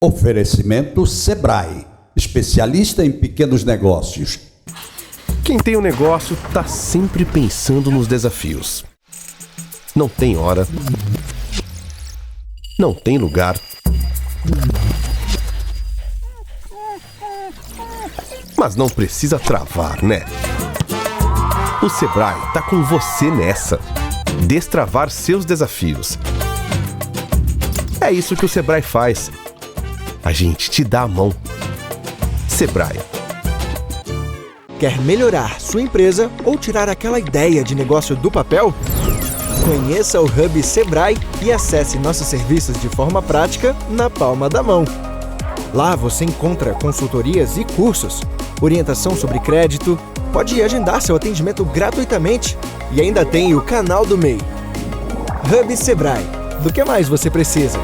Oferecimento Sebrae, especialista em pequenos negócios. Quem tem um negócio está sempre pensando nos desafios. Não tem hora, não tem lugar, mas não precisa travar, né? O Sebrae tá com você nessa. Destravar seus desafios. É isso que o Sebrae faz. A gente te dá a mão. Sebrae. Quer melhorar sua empresa ou tirar aquela ideia de negócio do papel? Conheça o Hub Sebrae e acesse nossos serviços de forma prática na palma da mão. Lá você encontra consultorias e cursos, orientação sobre crédito, pode agendar seu atendimento gratuitamente e ainda tem o canal do MEI. Hub Sebrae. Do que mais você precisa?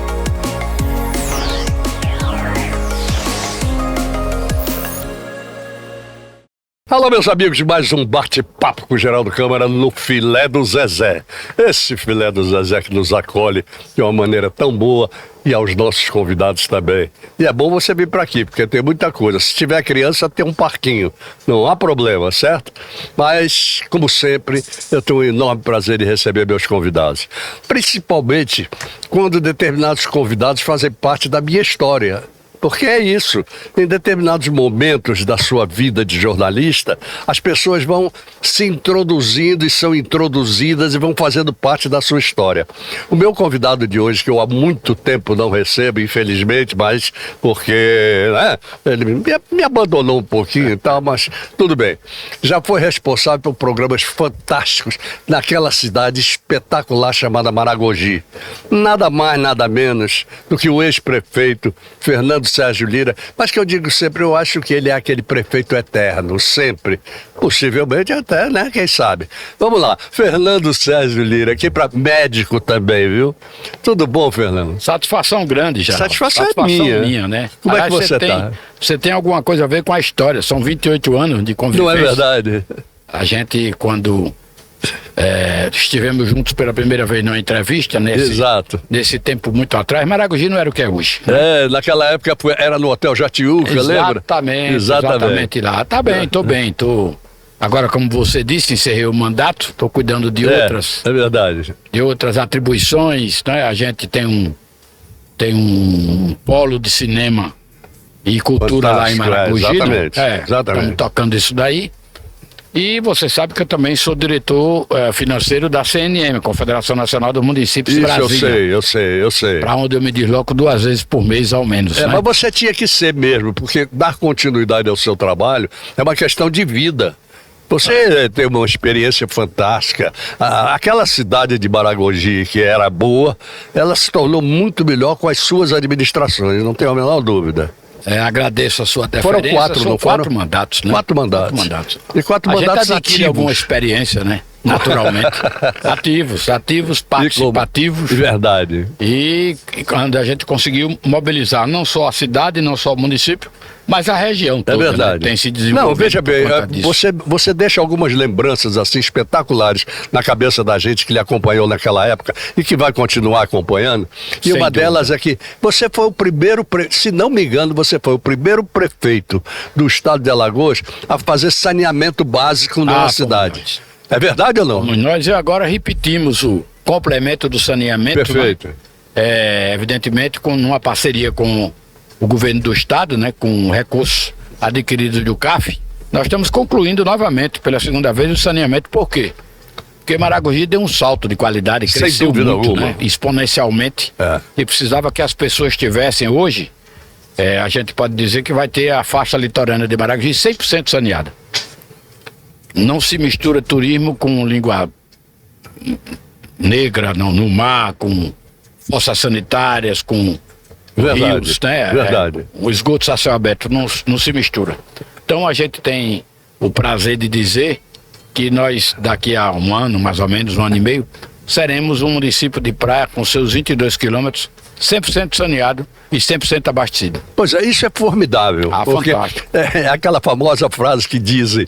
Alô, meus amigos, mais um bate-papo com o Geraldo Câmara no Filé do Zezé. Esse Filé do Zezé que nos acolhe de uma maneira tão boa e aos nossos convidados também. E é bom você vir para aqui, porque tem muita coisa. Se tiver criança, tem um parquinho. Não há problema, certo? Mas, como sempre, eu tenho um enorme prazer em receber meus convidados. Principalmente quando determinados convidados fazem parte da minha história. Porque é isso, em determinados momentos da sua vida de jornalista, as pessoas vão se introduzindo e são introduzidas e vão fazendo parte da sua história. O meu convidado de hoje, que eu há muito tempo não recebo, infelizmente, mas porque ele me abandonou um pouquinho e tal, mas tudo bem. Já foi responsável por programas fantásticos naquela cidade espetacular chamada Maragogi. Nada mais, nada menos do que o ex-prefeito Fernando Sérgio Lira, mas que eu digo sempre, eu acho que ele é aquele prefeito eterno, sempre, possivelmente até, né, quem sabe. Vamos lá, Fernando Sérgio Lira, aqui para médico também, viu? Tudo bom, Fernando? Satisfação grande, já. Satisfação é minha, né? Como é que você está? Você tem alguma coisa a ver com a história, são 28 anos de convivência. Não é verdade? A gente, quando estivemos juntos pela primeira vez numa entrevista, nesse tempo muito atrás, Maragogi não era o que é hoje. Né? Naquela época era no Hotel Jatiuca, lembra? Exatamente lá. Tá bem, tô bem, tô... Agora, como você disse, encerrei o mandato, tô cuidando de outras... É verdade. De outras atribuições, né? A gente tem um polo de cinema e cultura lá em Maragogi. Exatamente. Estamos tocando isso daí. E você sabe que eu também sou diretor financeiro da CNM, Confederação Nacional dos Municípios Brasília. Eu sei. Para onde eu me desloco 2 vezes por mês, ao menos. Né? Mas você tinha que ser mesmo, porque dar continuidade ao seu trabalho é uma questão de vida. Você tem uma experiência fantástica. Aquela cidade de Maragogi, que era boa, ela se tornou muito melhor com as suas administrações, não tenho a menor dúvida. Agradeço a sua deferência. Foram 4, não foram? 4 mandatos, né? 4 mandatos. E 4 mandatos a gente adquire alguma experiência, né? Naturalmente. ativos, participativos. Verdade. E quando a gente conseguiu mobilizar não só a cidade, não só o município, mas a região toda, verdade. Né? Tem se desenvolvido. Não, veja bem, você deixa algumas lembranças assim espetaculares na cabeça da gente que lhe acompanhou naquela época e que vai continuar acompanhando. E uma delas é que você foi o primeiro, se não me engano, você foi o primeiro prefeito do estado de Alagoas a fazer saneamento básico na cidade. É verdade ou não? Nós agora repetimos o complemento do saneamento. Perfeito. Né? Evidentemente, com uma parceria com o governo do estado, né, com recursos adquiridos do CAF, nós estamos concluindo novamente, pela segunda vez, o saneamento. Por quê? Porque Maragogi deu um salto de qualidade, cresceu muito, né, exponencialmente, e precisava que as pessoas tivessem hoje, a gente pode dizer que vai ter a faixa litorânea de Maragogi 100% saneada. Não se mistura turismo com língua negra no mar, com fossas sanitárias, com rios, né? Verdade. O esgoto a céu aberto não se mistura. Então a gente tem o prazer de dizer que nós, daqui a um ano, mais ou menos, 1 ano e meio, seremos um município de praia com seus 22 quilômetros, 100% saneado e 100% abastecido. Pois é, isso é formidável. Ah, porque fantástico. é aquela famosa frase que dizem,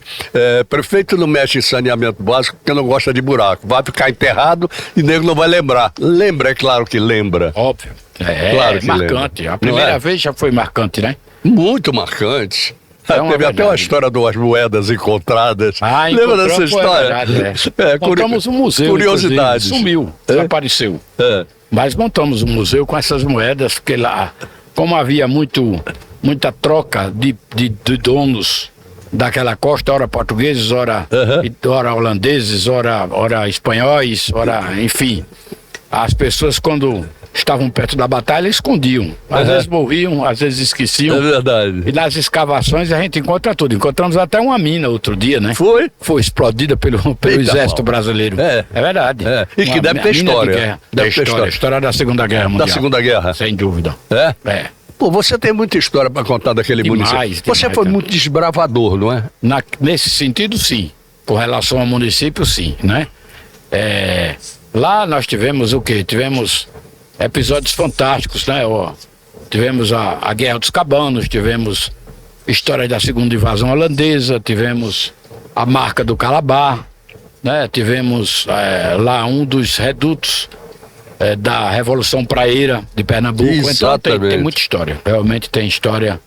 prefeito não mexe em saneamento básico porque não gosta de buraco. Vai ficar enterrado e nego não vai lembrar. Lembra, é claro que lembra. Óbvio. É Claro que marcante. lembra. A primeira Não é? vez já foi marcante, né? Muito marcante. uma Teve até uma verdade. história das moedas encontradas. Lembra dessa encontrou, história? verdade, montamos um museu. Curiosidades. inclusive. Sumiu, desapareceu. É. Mas montamos um museu com essas moedas, porque lá, como havia muita troca de donos daquela costa, ora portugueses, ora holandeses, ora espanhóis, enfim. As pessoas, quando estavam perto da batalha, escondiam. Às vezes morriam, às vezes esqueciam. É verdade. E nas escavações a gente encontra tudo. Encontramos até uma mina outro dia, né? Foi? Foi explodida pelo Eita, exército pau. brasileiro. É. Verdade. É. E que deve ter mina de história. guerra. Deve Tem ter história. História da Segunda Guerra Mundial. Da Segunda Guerra. Sem dúvida. É? É. Pô, você tem muita história para contar daquele Demais, município. demais, Você foi cara. muito desbravador, não é? Nesse sentido, sim. Com relação ao município, sim, né? Lá nós tivemos o quê? Tivemos episódios fantásticos, né? Tivemos a Guerra dos Cabanos, tivemos história da segunda invasão holandesa, tivemos a marca do Calabar, né? Tivemos lá um dos redutos da Revolução Praeira de Pernambuco. Então Exatamente. tem muita história. Realmente tem história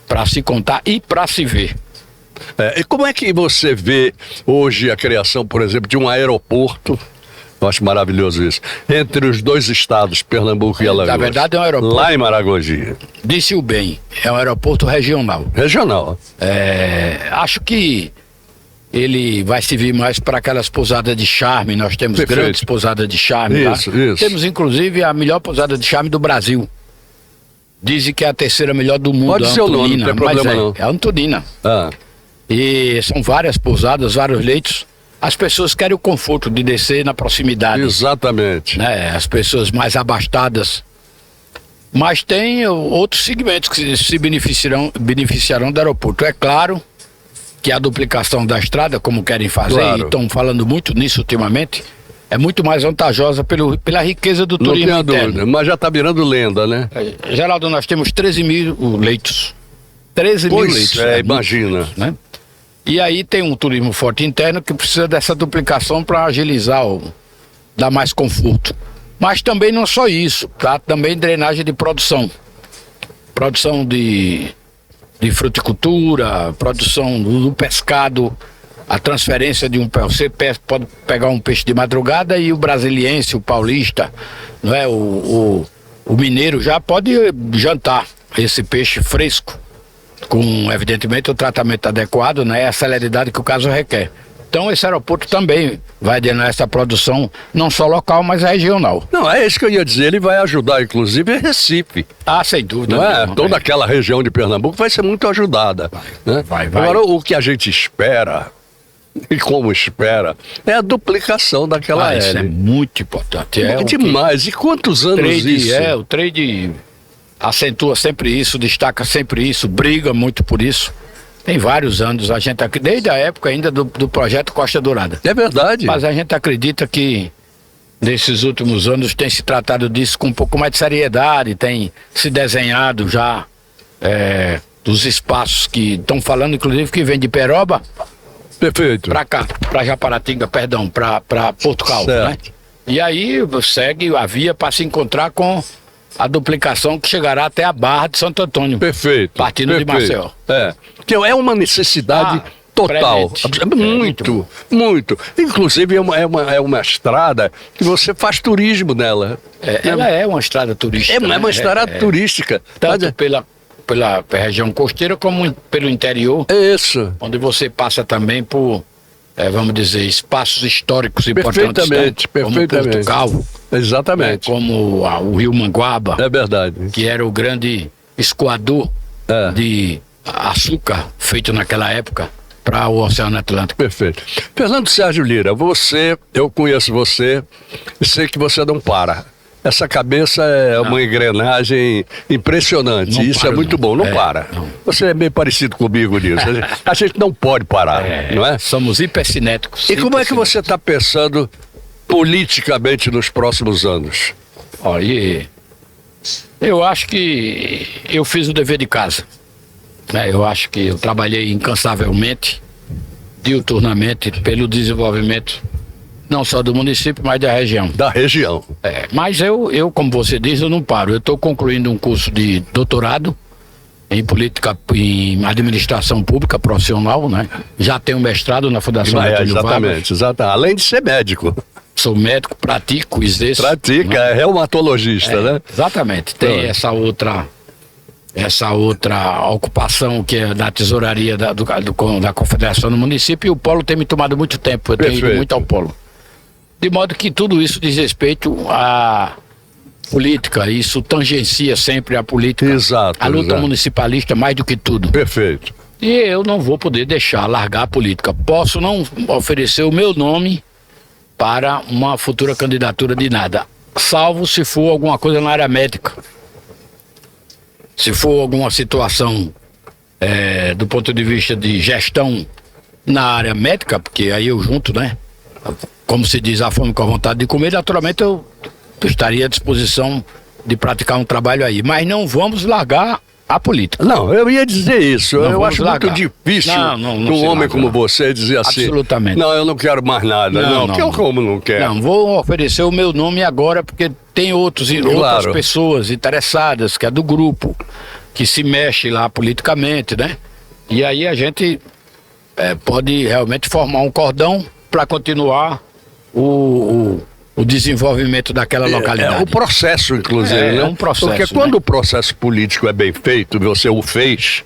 para se contar e para se ver. E como é que você vê hoje a criação, por exemplo, de um aeroporto? Eu acho maravilhoso isso. Entre os dois estados, Pernambuco e Alagoas. Na verdade, é um aeroporto. Lá em Maragogi. Disse-o bem, é um aeroporto regional. Regional. Acho que ele vai servir mais para aquelas pousadas de charme. Nós temos Perfeito. grandes pousadas de charme Isso, lá. isso. Temos, inclusive, a melhor pousada de charme do Brasil. Dizem que é a terceira melhor do mundo. Pode a ser o nome, não tem mas problema não. É a Antonina. Ah, E são várias pousadas, vários leitos. As pessoas querem o conforto de descer na proximidade. exatamente. Né? As pessoas mais abastadas. Mas tem outros segmentos que se beneficiarão do aeroporto. É claro que a duplicação da estrada, como querem fazer, Claro. e estão falando muito nisso ultimamente, é muito mais vantajosa pela riqueza do Não turismo tenha interno. dúvida, mas já está virando lenda, né? Geraldo, nós temos 13 mil leitos. 13 mil leitos. Pois muito, imagina. né? E aí tem um turismo forte interno que precisa dessa duplicação para agilizar, dar mais conforto. Mas também não só isso, tá? Também drenagem de produção. Produção de fruticultura, produção do pescado, a transferência de você pode pegar um peixe de madrugada e o brasiliense, o paulista, não é? O mineiro já pode jantar esse peixe fresco, com, evidentemente, o tratamento adequado, né? A celeridade que o caso requer. Então, esse aeroporto também vai drenar essa produção, não só local, mas regional. Não, é isso que eu ia dizer. Ele vai ajudar, inclusive, Recife. Ah, sem dúvida. Não é? Não, Toda aquela região de Pernambuco vai ser muito ajudada. Né? vai. Agora, o que a gente espera, e como espera, é a duplicação daquela Isso é L. muito importante. É o que- demais. E quantos anos isso? O trade acentua sempre isso, destaca sempre isso, briga muito por isso. Tem vários anos, a gente desde a época ainda do projeto Costa Dourada. É verdade. Mas a gente acredita que nesses últimos anos tem se tratado disso com um pouco mais de seriedade, tem se desenhado já dos espaços que estão falando, inclusive, que vem de Peroba Perfeito. para cá, para Japaratinga, perdão, para Porto Calvo, né? Certo. E aí segue a via para se encontrar com a duplicação que chegará até a Barra de Santo Antônio. Perfeito. Partindo de perfeito. Maceió. Que é uma necessidade total. premente. Muito. Inclusive é uma estrada que você faz turismo nela. Ela é uma estrada turística. É uma estrada turística. Tanto pela região costeira como pelo interior, Isso. onde você passa também por, vamos dizer, espaços históricos importantes. Perfeitamente, Como perfeitamente. Porto Calvo, Exatamente. como o Rio Manguaba, É verdade. que era o grande escoador É. de açúcar feito naquela época para o Oceano Atlântico. Perfeito. Fernando Sérgio Lira, eu conheço você e sei que você não para. Essa cabeça é uma engrenagem impressionante. Não Isso paro, é muito não. bom, não para. não. Você é bem parecido comigo nisso. A gente não pode parar, não é? Somos hipercinéticos. E como é que você está pensando politicamente nos próximos anos? Olha, eu acho que eu fiz o dever de casa, né? Eu acho que eu trabalhei incansavelmente, diuturnamente, pelo desenvolvimento não só do município, mas da região. Da região. Mas eu, como você diz, eu não paro. Eu estou concluindo um curso de doutorado em em administração pública profissional, né? Já tenho mestrado na Fundação Getúlio Vargas. Exatamente. Além de ser médico. Sou médico, pratico, exerço. Pratica, né? é reumatologista, né? Exatamente. Tem essa outra ocupação que é da tesouraria da Confederação do Município, e o polo tem me tomado muito tempo. Eu tenho ido muito ao polo. De modo que tudo isso diz respeito à política, isso tangencia sempre a política. Exato. A luta municipalista mais do que tudo. Perfeito. E eu não vou poder largar a política. Posso não oferecer o meu nome para uma futura candidatura de nada, salvo se for alguma coisa na área médica. Se for alguma situação do ponto de vista de gestão na área médica, porque aí eu junto, né? Como se diz, a fome com a vontade de comer, naturalmente eu estaria à disposição de praticar um trabalho aí. Mas não vamos largar a política. Não, eu ia dizer isso. Eu acho muito difícil um homem como você dizer assim. Absolutamente. Não, eu não quero mais nada. Não, como não quer? Não, vou oferecer o meu nome agora, porque tem outras pessoas interessadas, que é do grupo, que se mexe lá politicamente, né? E aí a gente pode realmente formar um cordão para continuar o desenvolvimento daquela localidade. O processo, inclusive, né? É um processo. Porque quando o processo político é bem feito, você o fez,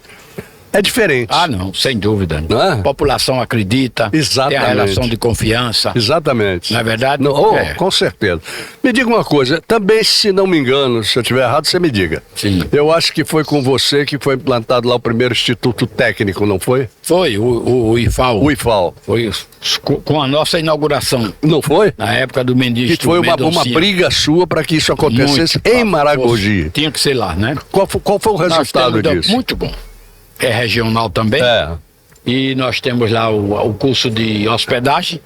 é diferente. Ah, não, sem dúvida. Não é? A população acredita, Exatamente. tem a relação de confiança. Exatamente. Não é verdade? Não, com certeza. Me diga uma coisa, também, se não me engano, se eu estiver errado, você me diga. Sim. Eu acho que foi com você que foi implantado lá o primeiro Instituto Técnico, não foi? Foi, o IFAL. O IFAL. Foi com a nossa inauguração. Não foi? Na época do Mendisto. Que foi uma briga sua para que isso acontecesse em Maragogi. Tinha que ser lá, né? Qual foi o resultado disso? Muito bom. É regional também. E nós temos lá o curso de hospedagem,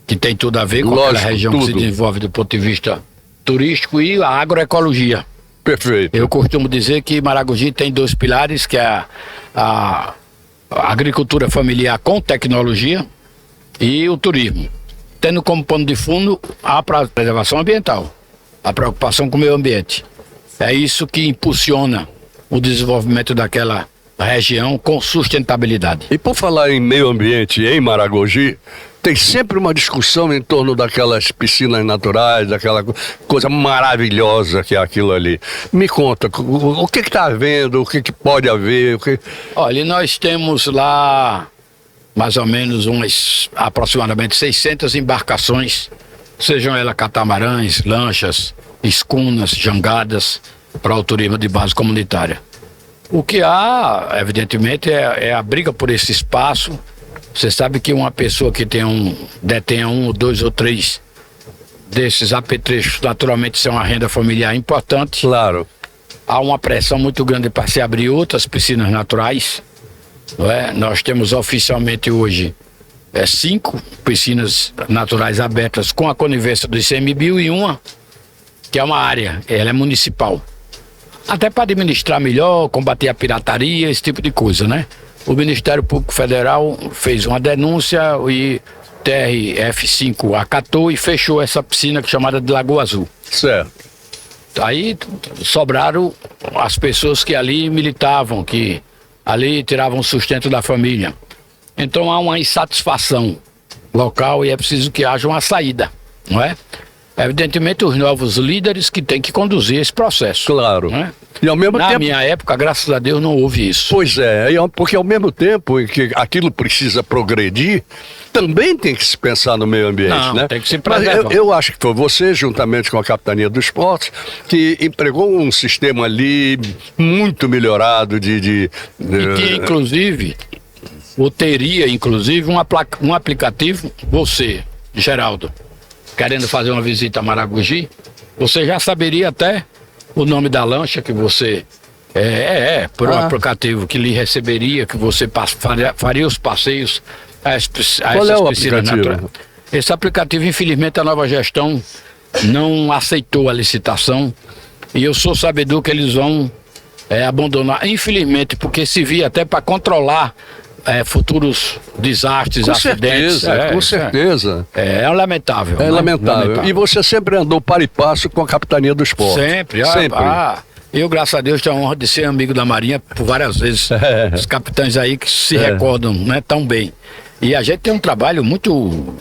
que tem tudo a ver com aquela região que se desenvolve do ponto de vista turístico, e a agroecologia. Perfeito. Eu costumo dizer que Maragogi tem dois pilares, que é a agricultura familiar com tecnologia e o turismo, tendo como pano de fundo a preservação ambiental, a preocupação com o meio ambiente. É isso que impulsiona o desenvolvimento daquela região com sustentabilidade. E por falar em meio ambiente em Maragogi, tem sempre uma discussão em torno daquelas piscinas naturais, daquela coisa maravilhosa que é aquilo ali. Me conta, o que está havendo, o que pode haver? Olha, nós temos lá mais ou menos aproximadamente 600 embarcações, sejam elas catamarãs, lanchas, escunas, jangadas, para o turismo de base comunitária. O que há, evidentemente, é a briga por esse espaço. Você sabe que uma pessoa que detenha um, dois ou três desses apetrechos, naturalmente, isso é uma renda familiar importante. Claro. Há uma pressão muito grande para se abrir outras piscinas naturais. Não é? Nós temos oficialmente hoje 5 piscinas naturais abertas com a conivência do ICMBio e uma que é uma área, ela é municipal. Até para administrar melhor, combater a pirataria, esse tipo de coisa, né? O Ministério Público Federal fez uma denúncia e TRF5 acatou e fechou essa piscina chamada de Lagoa Azul. Certo. Aí sobraram as pessoas que ali militavam, que ali tiravam o sustento da família. Então há uma insatisfação local e é preciso que haja uma saída, não é? Evidentemente, os novos líderes que têm que conduzir esse processo. Claro. Né? E ao mesmo tempo... Na minha época, graças a Deus, não houve isso. Pois é, porque ao mesmo tempo em que aquilo precisa progredir, também tem que se pensar no meio ambiente, né? Tem que se preservar. Mas eu acho que foi você, juntamente com a Capitania do Esporte, que empregou um sistema ali muito melhorado E que, inclusive, teria, inclusive, um aplicativo, você, Geraldo, querendo fazer uma visita a Maragogi, você já saberia até o nome da lancha que você por um aplicativo que lhe receberia, que você faria os passeios a essas piscinas naturais. Esse aplicativo, infelizmente, a nova gestão não aceitou a licitação e eu sou sabedor que eles vão abandonar, infelizmente, porque se via até para controlar futuros desastres, Com acidentes. certeza, com certeza. É lamentável. É né? lamentável. E você sempre andou para e passo com a Capitania do Esporte. Sempre. Sempre. Eu, graças a Deus, tenho a honra de ser amigo da Marinha por várias vezes. Os capitães aí que se recordam, né, tão bem. E a gente tem um trabalho muito,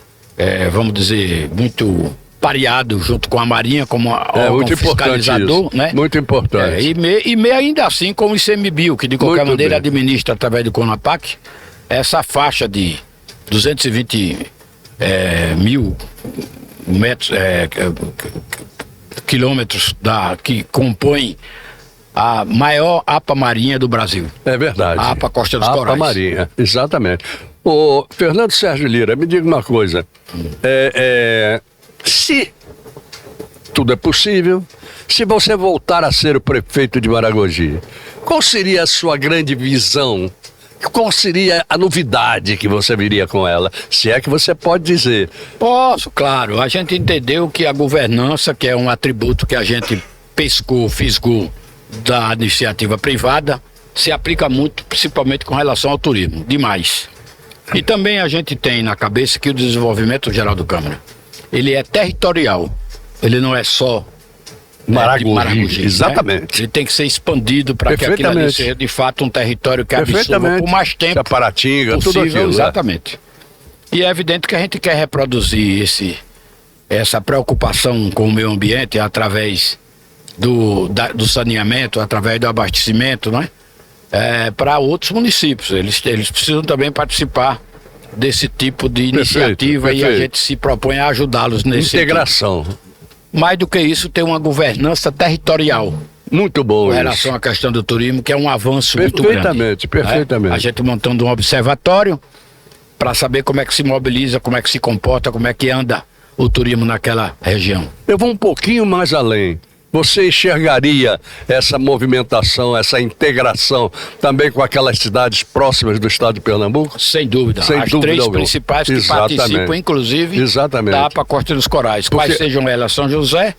vamos dizer, muito pareado junto com a Marinha como órgão fiscalizador, né? Muito importante. E ainda assim com o ICMBio, que de qualquer Muito maneira bem. administra através do CONAPAC essa faixa de 220 mil metros, quilômetros que compõem a maior APA Marinha do Brasil. É verdade. A APA Costa dos APA Corais. Marinha, exatamente. Ô, Fernando Sérgio Lira, me diga uma coisa. Se tudo é possível, se você voltar a ser o prefeito de Maragogi, qual seria a sua grande visão? Qual seria a novidade que você viria com ela? Se é que você pode dizer. Posso, claro. A gente entendeu que a governança, que é um atributo que a gente fisgou da iniciativa privada, se aplica muito, principalmente com relação ao turismo. Demais. E também a gente tem na cabeça que o desenvolvimento geral do Câmara, ele é territorial. Ele não é só Maragogi, né? Exatamente. Ele tem que ser expandido para que aquilo ali seja de fato um território que absorva por mais tempo Saparatinga, possível, tudo aquilo. exatamente. E é evidente que a gente quer reproduzir essa preocupação com o meio ambiente através do saneamento, através do abastecimento, né? Para outros municípios. Eles precisam também participar desse tipo de iniciativa e a gente se propõe a ajudá-los nesse integração. sentido. Mais do que isso, tem uma governança territorial. Muito bom. Com relação à questão do turismo, que é um avanço muito grande. Perfeitamente. A gente montando um observatório para saber como é que se mobiliza, como é que se comporta, como é que anda o turismo naquela região. Eu vou um pouquinho mais além. Você enxergaria essa movimentação, essa integração também com aquelas cidades próximas do estado de Pernambuco? Sem dúvida. Sem As dúvida três alguma. principais que Exatamente. participam, inclusive, da APA Costa dos Corais. Quais sejam elas? São José,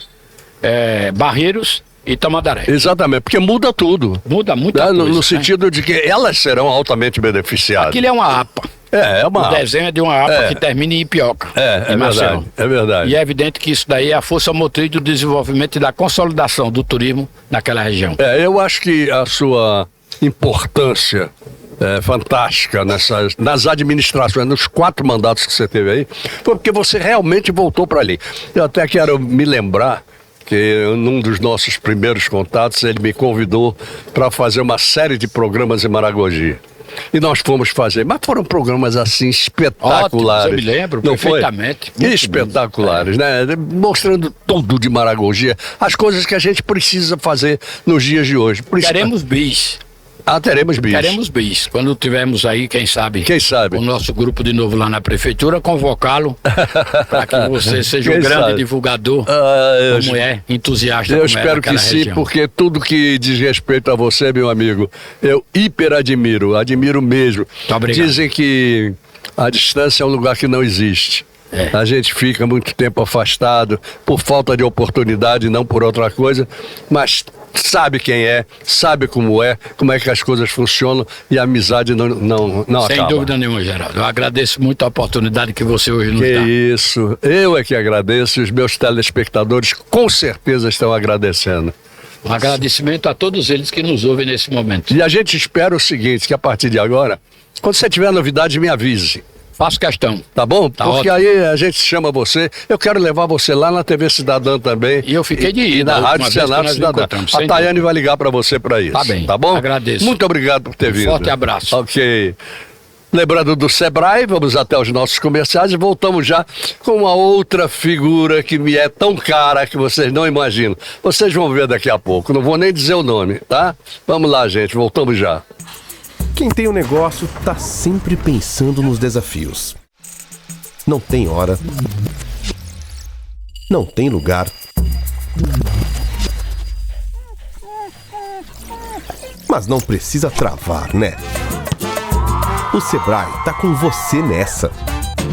Barreiros e Tamandaré. Exatamente, porque muda tudo. Muda muita coisa. No sentido de que elas serão altamente beneficiadas. Aquilo é uma APA. O desenho é de uma APA que termina em Ipioca. É verdade, é verdade. E é evidente que isso daí é a força motriz do desenvolvimento e da consolidação do turismo naquela região. Eu acho que a sua importância fantástica nas administrações, nos 4 mandatos que você teve aí, foi porque você realmente voltou para ali. Eu até quero me lembrar que num dos nossos primeiros contatos ele me convidou para fazer uma série de programas em Maragogi. E nós fomos fazer, mas foram programas assim espetaculares. Ótimos, eu me lembro perfeitamente. Espetaculares, né? Mostrando tudo de Maragogi, as coisas que a gente precisa fazer nos dias de hoje. Teremos bis. Teremos bis. Teremos bis. Quando tivermos aí, quem sabe, o nosso grupo de novo lá na prefeitura, convocá-lo para que você seja um grande divulgador, como entusiasta. Eu espero que sim, região. Porque tudo que diz respeito a você, meu amigo, eu admiro mesmo. Muito obrigado. Dizem que a distância é um lugar que não existe. A gente fica muito tempo afastado por falta de oportunidade, não por outra coisa, mas sabe quem sabe como é que as coisas funcionam e a amizade não acaba. Sem dúvida nenhuma, Geraldo. Eu agradeço muito a oportunidade que você hoje nos dá. Isso, eu é que agradeço e os meus telespectadores com certeza estão agradecendo. Um agradecimento a todos eles que nos ouvem nesse momento. E a gente espera o seguinte, que a partir de agora, quando você tiver novidade, me avise. Faço questão. Tá bom? Tá Porque ótimo. aí a gente chama você. Eu quero levar você lá na TV Cidadã também. E eu fiquei de ir. E na Rádio Senado Cidadã. A Tayane vai ligar para você para isso. Tá bem. Tá bom? Agradeço. Muito obrigado por ter vindo. Forte abraço. Ok. Lembrando do Sebrae, vamos até os nossos comerciais e voltamos já com uma outra figura que me é tão cara que vocês não imaginam. Vocês vão ver daqui a pouco. Não vou nem dizer o nome, tá? Vamos lá, gente. Voltamos já. Quem tem um negócio tá sempre pensando nos desafios. Não tem hora. Não tem lugar. Mas não precisa travar, né? O Sebrae tá com você nessa.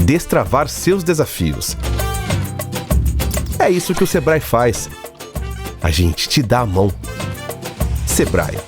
destravar seus desafios. É isso que o Sebrae faz. A gente te dá a mão. Sebrae.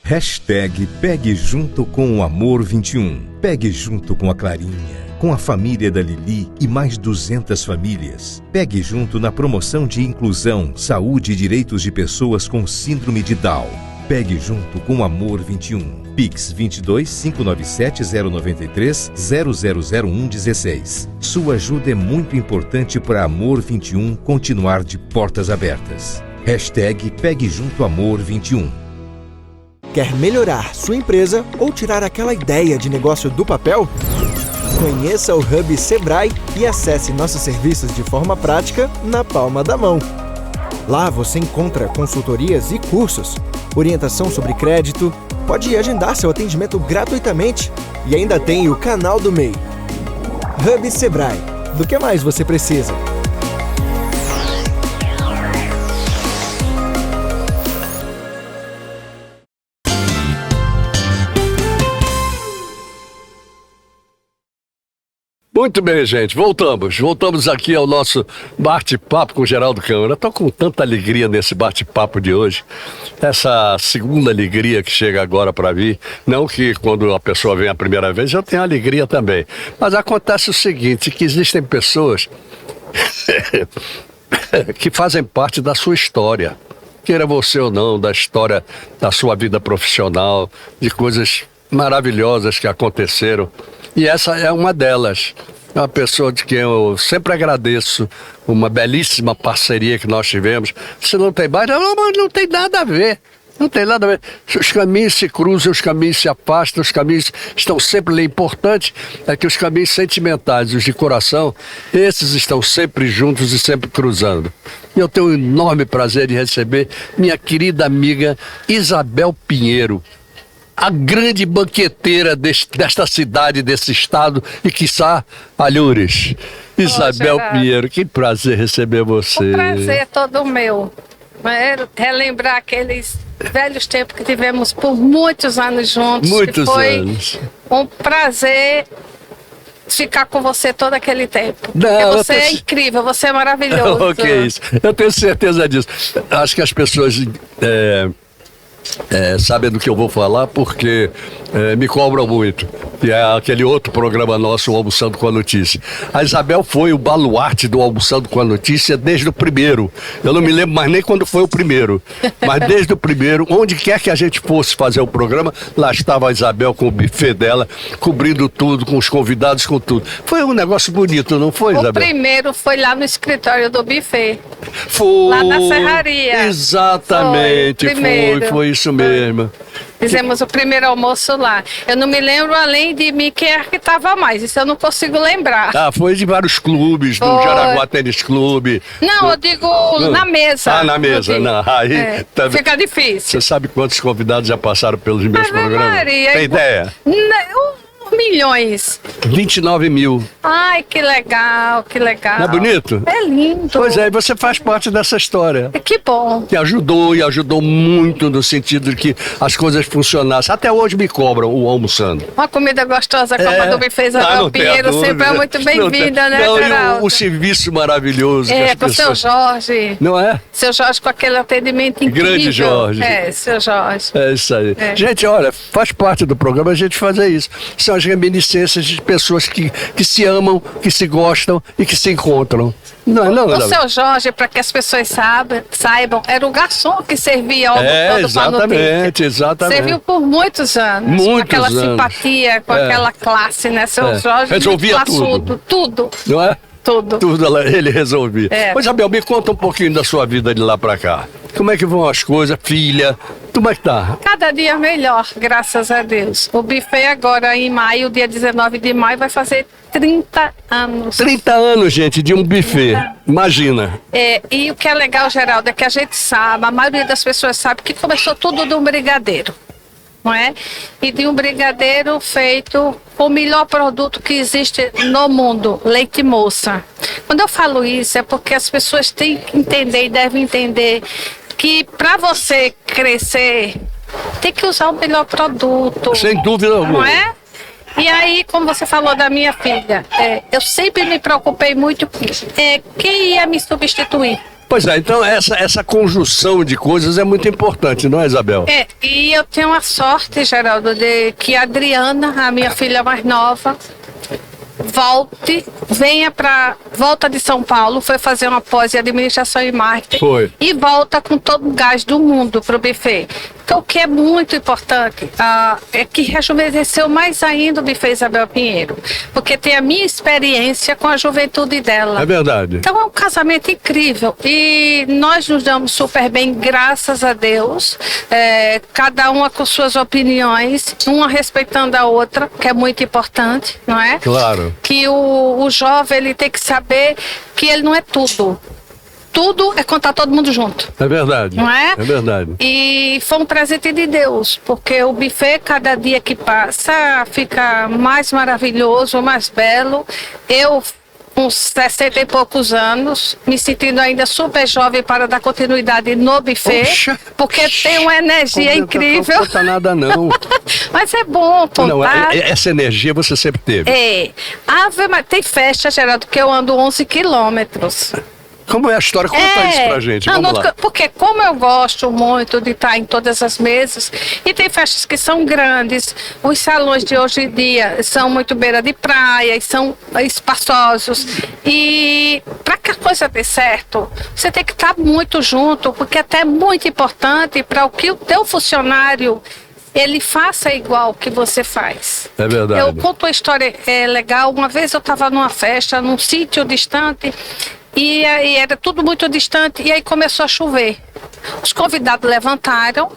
Hashtag Pegue Junto com o Amor 21. Pegue junto com a Clarinha, com a família da Lili e mais 200 famílias. Pegue junto na promoção de inclusão, saúde e direitos de pessoas com síndrome de Down. Pegue junto com o Amor 21. Pix 22 597 093 0001 16. Sua ajuda é muito importante para Amor 21 continuar de portas abertas. Hashtag Pegue Junto Amor 21. Quer melhorar sua empresa ou tirar aquela ideia de negócio do papel? Conheça o Hub Sebrae e acesse nossos serviços de forma prática na palma da mão. Lá você encontra consultorias e cursos, orientação sobre crédito, pode agendar seu atendimento gratuitamente e ainda tem o canal do MEI. Hub Sebrae. Do que mais você precisa? Muito bem, gente, voltamos aqui ao nosso bate-papo com o Geraldo Câmara. Estou com tanta alegria nesse bate-papo de hoje, essa segunda alegria que chega agora para mim, não que quando a pessoa vem a primeira vez eu tenho alegria também, mas acontece o seguinte, que existem pessoas que fazem parte da sua história, queira você ou não, da história da sua vida profissional, de coisas maravilhosas que aconteceram. E essa é uma delas. É uma pessoa de quem eu sempre agradeço, uma belíssima parceria que nós tivemos. Se não tem mais, não tem nada a ver. Não tem nada a ver. Os caminhos se cruzam, os caminhos se afastam, os caminhos estão sempre ali. O importante é que os caminhos sentimentais, os de coração, esses estão sempre juntos e sempre cruzando. E eu tenho um enorme prazer de receber minha querida amiga Isabel Pinheiro, a grande banqueteira desta cidade, desse estado e, quiçá, Alhures. Isabel Pinheiro, que prazer receber você. O prazer é todo meu. Relembrar aqueles velhos tempos que tivemos por muitos anos juntos. Muitos foi anos. Um prazer ficar com você todo aquele tempo. Não, porque você é incrível, você é maravilhoso. O que é isso? Eu tenho certeza disso. Acho que as pessoas sabem do que eu vou falar porque me cobram muito. E é aquele outro programa nosso, o Almoçando com a Notícia. A Isabel foi o baluarte do Almoçando com a Notícia desde o primeiro. Eu não me lembro mais nem quando foi o primeiro. Mas desde o primeiro, onde quer que a gente fosse fazer o programa, lá estava a Isabel com o buffet dela, cobrindo tudo, com os convidados, com tudo. Foi um negócio bonito, não foi, Isabel? O primeiro foi lá no escritório do buffet. Foi. Lá na serraria. Exatamente, foi isso mesmo. Fizemos o primeiro almoço lá. Eu não me lembro, além de mim, quem é que estava mais. Isso eu não consigo lembrar. Ah, foi de vários clubes, do Jaraguá Tênis Clube. Não, eu digo na mesa. Ah, na mesa. Não. Aí, fica difícil. Você sabe quantos convidados já passaram pelos meus programas? Maria, tem ideia? Milhões. 29 mil. Ai, que legal, que legal. Não é bonito? É lindo. Pois é, e você faz parte dessa história. Que bom. Que ajudou muito no sentido de que as coisas funcionassem. Até hoje me cobram o almoçando. Uma comida gostosa como a do buffet Isabel Pinheiro, sempre é muito bem-vinda, né, Geraldo? O serviço maravilhoso. Com o seu Jorge. Não é? Seu Jorge com aquele atendimento incrível. Grande Jorge. Seu Jorge. É isso aí. Gente, olha, faz parte do programa a gente fazer isso. São as reminiscências de pessoas que se amam, que se gostam e que se encontram. Não, o seu Jorge, para que as pessoas saibam, era o garçom que servia ao exatamente. Serviu por muitos anos. Com aquela simpatia, com aquela classe, né? Seu Jorge resolvia tudo. Não é? Tudo ele resolvia. Mas, Isabel, me conta um pouquinho da sua vida de lá pra cá. Como é que vão as coisas, filha? Como é que tá? Cada dia melhor, graças a Deus. O buffet agora, em maio, dia 19 de maio, vai fazer 30 anos. 30 anos, gente, de um buffet. Imagina. E o que é legal, Geraldo, é que a gente sabe, a maioria das pessoas sabe que começou tudo de um brigadeiro. Não é? E de um brigadeiro feito com o melhor produto que existe no mundo, leite moça. Quando eu falo isso é porque as pessoas têm que entender e devem entender que para você crescer tem que usar o melhor produto. Sem dúvida alguma. Não é? E aí, como você falou da minha filha, eu sempre me preocupei muito com quem ia me substituir. Pois é, então essa conjunção de coisas é muito importante, não é, Isabel? E eu tenho a sorte, Geraldo, de que a Adriana, a minha filha mais nova, volta de São Paulo, foi fazer uma pós em administração e marketing. Foi. E volta com todo o gás do mundo pro buffet. Então, o que é muito importante é que rejuvenesceu mais ainda o buffet Isabel Pinheiro, porque tem a minha experiência com a juventude dela. É verdade. Então é um casamento incrível e nós nos damos super bem, graças a Deus, cada uma com suas opiniões, uma respeitando a outra, que é muito importante, não é? Claro. Que o jovem ele tem que saber que ele não é tudo. Tudo é contar todo mundo junto. É verdade. Não é? É verdade. E foi um presente de Deus, porque o buffet, cada dia que passa, fica mais maravilhoso, mais belo. Eu, com 60 e poucos anos, me sentindo ainda super jovem para dar continuidade no buffet, Poxa, porque tem uma energia incrível. Não conta nada, não. Mas é bom contar. Não, essa energia você sempre teve. Tem festa, Geraldo, que eu ando 11 quilômetros. Como é a história? Conta isso pra gente, vamos lá. Porque como eu gosto muito de estar em todas as mesas, e tem festas que são grandes, os salões de hoje em dia são muito beira de praia, e são espaçosos, e para que a coisa dê certo, você tem que estar muito junto, porque até é muito importante para que o teu funcionário ele faça igual que você faz. É verdade. Eu conto uma história legal. Uma vez eu estava numa festa, num sítio distante, e era tudo muito distante, e aí começou a chover. Os convidados levantaram,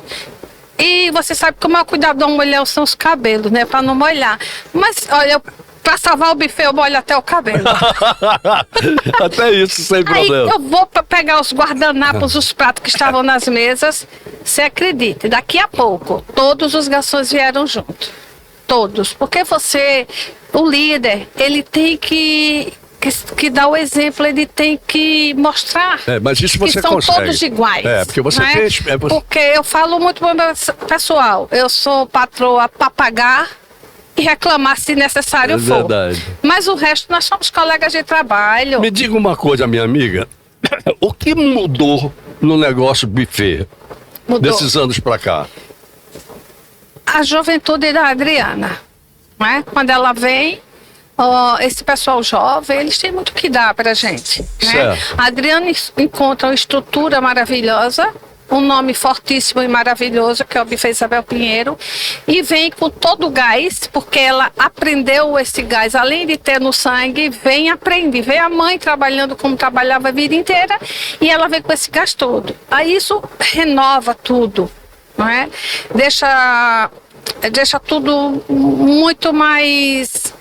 e você sabe que o maior cuidado de uma mulher são os cabelos, né, para não molhar. Mas, olha, para salvar o buffet, eu molho até o cabelo. Até isso, sem problema. Aí eu vou pegar os guardanapos, os pratos que estavam nas mesas. Você acredita, daqui a pouco, todos os garçons vieram junto. Todos. Porque o líder, ele tem que dá o exemplo, ele tem que mostrar mas isso você que são consegue. todos iguais. Porque você tem... Porque eu falo muito para o meu pessoal, eu sou patroa para pagar e reclamar se necessário for. Verdade. Mas o resto, nós somos colegas de trabalho. Me diga uma coisa, minha amiga, o que mudou no negócio buffet desses anos para cá? A juventude da Adriana, né? Quando ela vem... esse pessoal jovem, eles têm muito que dar pra gente, né? A Adriana encontra uma estrutura maravilhosa, um nome fortíssimo e maravilhoso, que é o Buffet Isabel Pinheiro, e vem com todo o gás, porque ela aprendeu esse gás, além de ter no sangue, aprende, vê a mãe trabalhando como trabalhava a vida inteira, e ela vem com esse gás todo. Aí isso renova tudo, não é? Deixa tudo muito mais...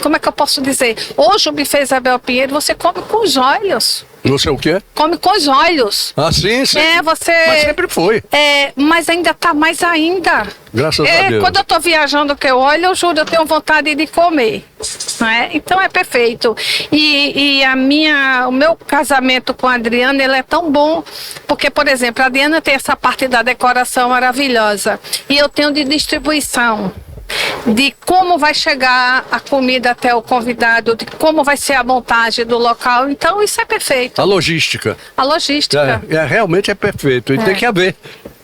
como é que eu posso dizer? Hoje o Buffet Isabel Pinheiro, você come com os olhos. Não sei o quê? Come com os olhos. Ah, sim. Mas sempre foi. Mas ainda tá mais ainda. Graças a Deus. Quando eu tô viajando que eu olho, eu juro, eu tenho vontade de comer. Não é? Então é perfeito. E o meu casamento com a Adriana, ele é tão bom, porque, por exemplo, a Adriana tem essa parte da decoração maravilhosa. E eu tenho de distribuição. De como vai chegar a comida até o convidado, de como vai ser a montagem do local. Então isso é perfeito. A logística. A logística. Realmente é perfeito. E tem que haver.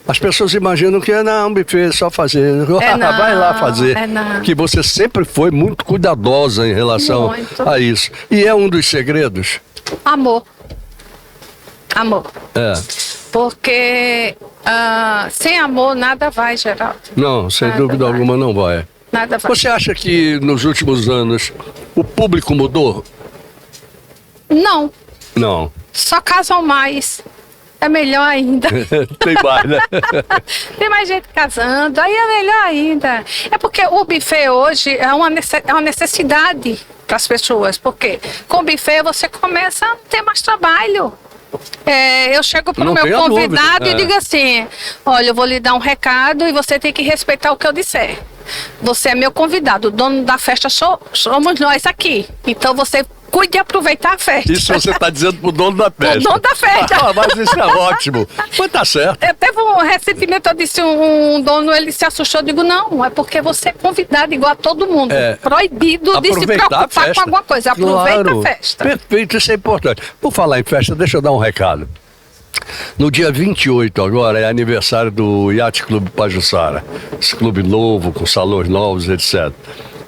As pessoas imaginam que não, buffet é só fazer. Vai lá fazer. Que você sempre foi muito cuidadosa em relação a isso. E é um dos segredos? Amor. Amor. Porque sem amor nada vai, Geraldo. Não, sem dúvida alguma não vai. Nada vai. Você acha que nos últimos anos o público mudou? Não. Não. Só casam mais. É melhor ainda. Tem mais, né? Tem mais gente casando, aí é melhor ainda. É porque o buffet hoje é uma necessidade para as pessoas. Porque com o buffet você começa a ter mais trabalho. Eu chego para o meu convidado e digo assim: olha, eu vou lhe dar um recado e você tem que respeitar o que eu disser. você é meu convidado, o dono da festa somos nós aqui. Então você cuide de aproveitar a festa. Isso você está dizendo pro dono da festa. O dono da festa. Mas isso é ótimo. Mas tá certo. Teve recentemente, eu disse, um dono, ele se assustou, eu digo, não, é porque você é convidado igual a todo mundo. Proibido de se preocupar com alguma coisa. Aproveita a festa. Perfeito, isso é importante. Por falar em festa, deixa eu dar um recado. No dia 28 agora é aniversário do Yacht Clube Pajuçara. Esse clube novo, com salões novos, etc.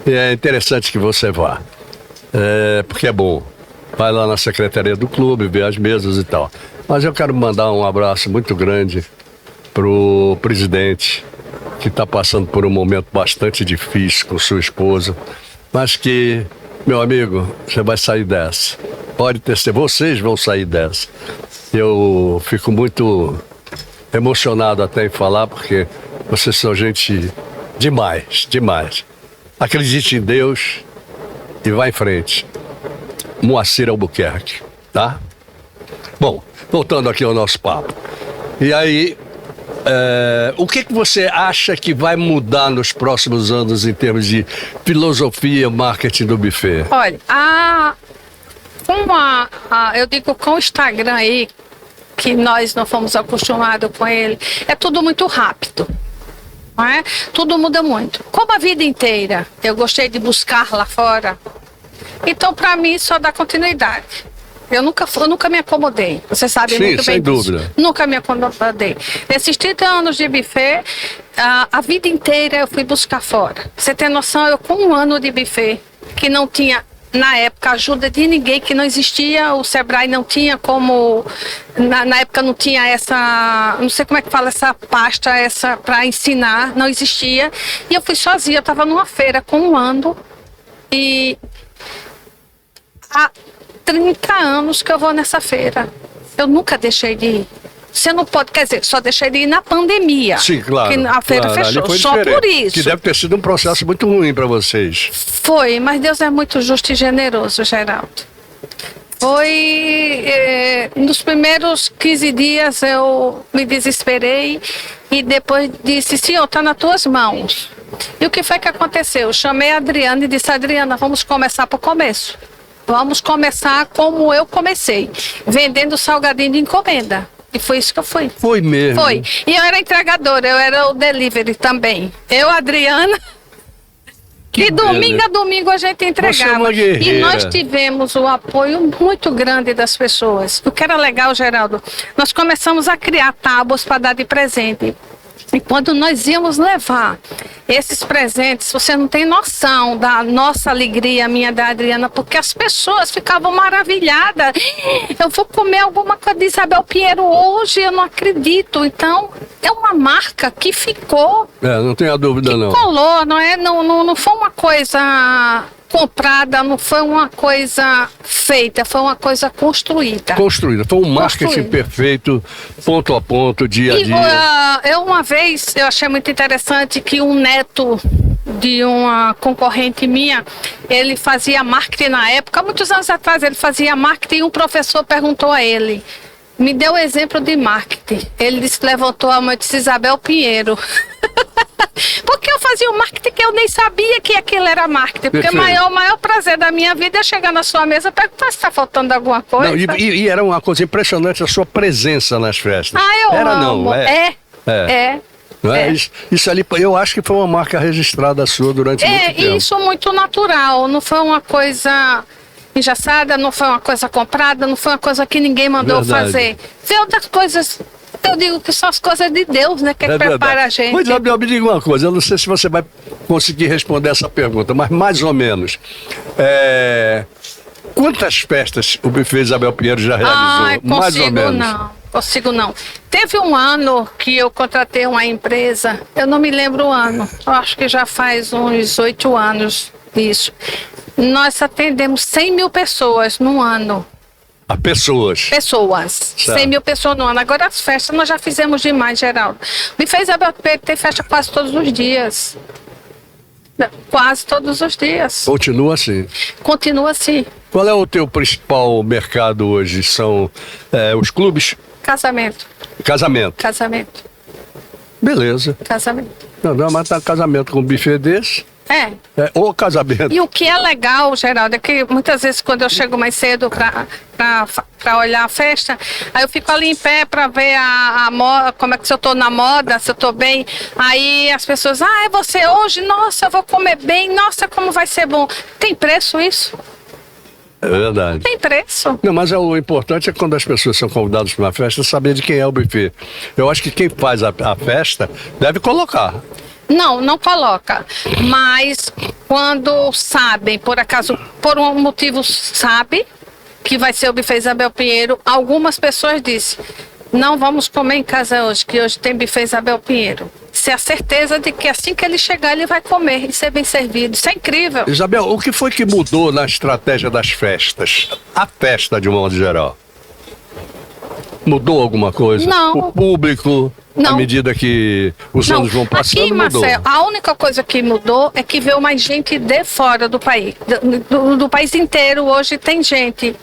E é interessante que você vá. Porque é bom. Vai lá na secretaria do clube, ver as mesas e tal. Mas eu quero mandar um abraço muito grande pro presidente, que está passando por um momento bastante difícil com sua esposa, mas que, meu amigo, você vai sair dessa. Pode ter certeza, vocês vão sair dessa. Eu fico muito emocionado até em falar, porque vocês são gente demais, demais. Acredite em Deus e vá em frente. Moacir Albuquerque, tá? Bom, voltando aqui ao nosso papo. E aí, o que você acha que vai mudar nos próximos anos em termos de filosofia, marketing do buffet? Olha, eu digo com o Instagram aí, que nós não fomos acostumados com ele, é tudo muito rápido. Não é? Tudo muda muito. Como a vida inteira eu gostei de buscar lá fora, então para mim só dá continuidade. Eu nunca me acomodei. Você sabe muito bem sem disso. dúvida. Nunca me acomodei. Nesses 30 anos de buffet, a vida inteira eu fui buscar fora. Você tem noção, eu com um ano de buffet, que não tinha, na época, ajuda de ninguém, que não existia, o Sebrae não tinha como, na época não tinha essa, não sei como é que fala, essa pasta, essa para ensinar, não existia. E eu fui sozinha, eu estava numa feira com um ano e há 30 anos que eu vou nessa feira. Eu nunca deixei de ir. Você não pode, quer dizer, só deixei de ir na pandemia. Sim, claro. Que a feira fechou, só por isso. Que deve ter sido um processo muito ruim para vocês. Foi, mas Deus é muito justo e generoso, Geraldo. Foi, nos primeiros 15 dias eu me desesperei e depois disse, Senhor, está nas tuas mãos. E o que foi que aconteceu? Eu chamei a Adriana e disse, Adriana, vamos começar por começo. Vamos começar como eu comecei, vendendo salgadinho de encomenda. E foi isso que eu fui. Foi mesmo? Foi. E eu era entregadora, eu era o delivery também. Eu, Adriana... E domingo a domingo a gente entregava. Você é uma guerreira. E nós tivemos o apoio muito grande das pessoas. O que era legal, Geraldo, nós começamos a criar tábuas para dar de presente. E quando nós íamos levar esses presentes, você não tem noção da nossa alegria, minha da Adriana, porque as pessoas ficavam maravilhadas. Eu vou comer alguma coisa de Isabel Pinheiro hoje, eu não acredito. Então, é uma marca que ficou. Não tenha dúvida, não. Colou, não é? Não foi uma coisa comprada, não foi uma coisa feita, foi uma coisa construída. Construída, foi um marketing perfeito, ponto a ponto, dia a dia. Eu uma vez, eu achei muito interessante que um neto de uma concorrente minha, ele fazia marketing na época, muitos anos atrás ele fazia marketing e um professor perguntou a ele, me deu um exemplo de marketing. Ele disse, levantou a mão e disse, Isabel Pinheiro. Porque eu fazia um marketing que eu nem sabia que aquilo era marketing. Porque o maior prazer da minha vida é chegar na sua mesa e perguntar se está faltando alguma coisa. Não, e era uma coisa impressionante a sua presença nas festas. Eu era, amo. Não, Não é? Isso ali, eu acho que foi uma marca registrada sua durante muito tempo. Isso muito natural, não foi uma coisa engessada, não foi uma coisa comprada, não foi uma coisa que ninguém mandou fazer. Foi outras coisas. Eu digo que são as coisas de Deus, né? Que prepara a gente. Pois, me diga uma coisa, eu não sei se você vai conseguir responder essa pergunta, mas mais ou menos. Quantas festas o buffet Isabel Pinheiro já realizou? Mais ou menos. Consigo não. Teve um ano que eu contratei uma empresa, eu não me lembro o ano, eu acho que já faz uns 8 anos isso. Nós atendemos 100 mil pessoas no ano. A pessoas. 100 mil pessoas no ano. Agora as festas nós já fizemos demais, Geraldo. Me fez Isabel Pinheiro ter festa quase todos os dias. Quase todos os dias. Continua assim? Continua assim. Qual é o teu principal mercado hoje? São os clubes? Casamento. Casamento. Casamento. Beleza. Casamento. Não, mas tá casamento com um buffet desse. Ou casamento. E o que é legal, Geraldo, é que muitas vezes quando eu chego mais cedo pra olhar a festa, aí eu fico ali em pé pra ver a moda, como é que se eu tô na moda, se eu tô bem. Aí as pessoas, é você hoje? Nossa, eu vou comer bem, nossa, como vai ser bom. Tem preço isso? É verdade. Tem preço. Não, mas o importante é quando as pessoas são convidadas para uma festa, saber de quem é o buffet. Eu acho que quem faz a festa deve colocar. Não coloca. Mas quando sabem, por acaso, por um motivo sabe que vai ser o buffet Isabel Pinheiro, algumas pessoas dizem, não vamos comer em casa hoje, que hoje tem buffet Isabel Pinheiro. Ser a certeza de que assim que ele chegar, ele vai comer e ser bem servido. Isso é incrível. Isabel, o que foi que mudou na estratégia das festas? A festa, de um modo geral. Mudou alguma coisa? Não. O público, à medida que os anos vão passando, aqui, mudou. Marcelo, a única coisa que mudou é que veio mais gente de fora do país. Do país inteiro, hoje tem gente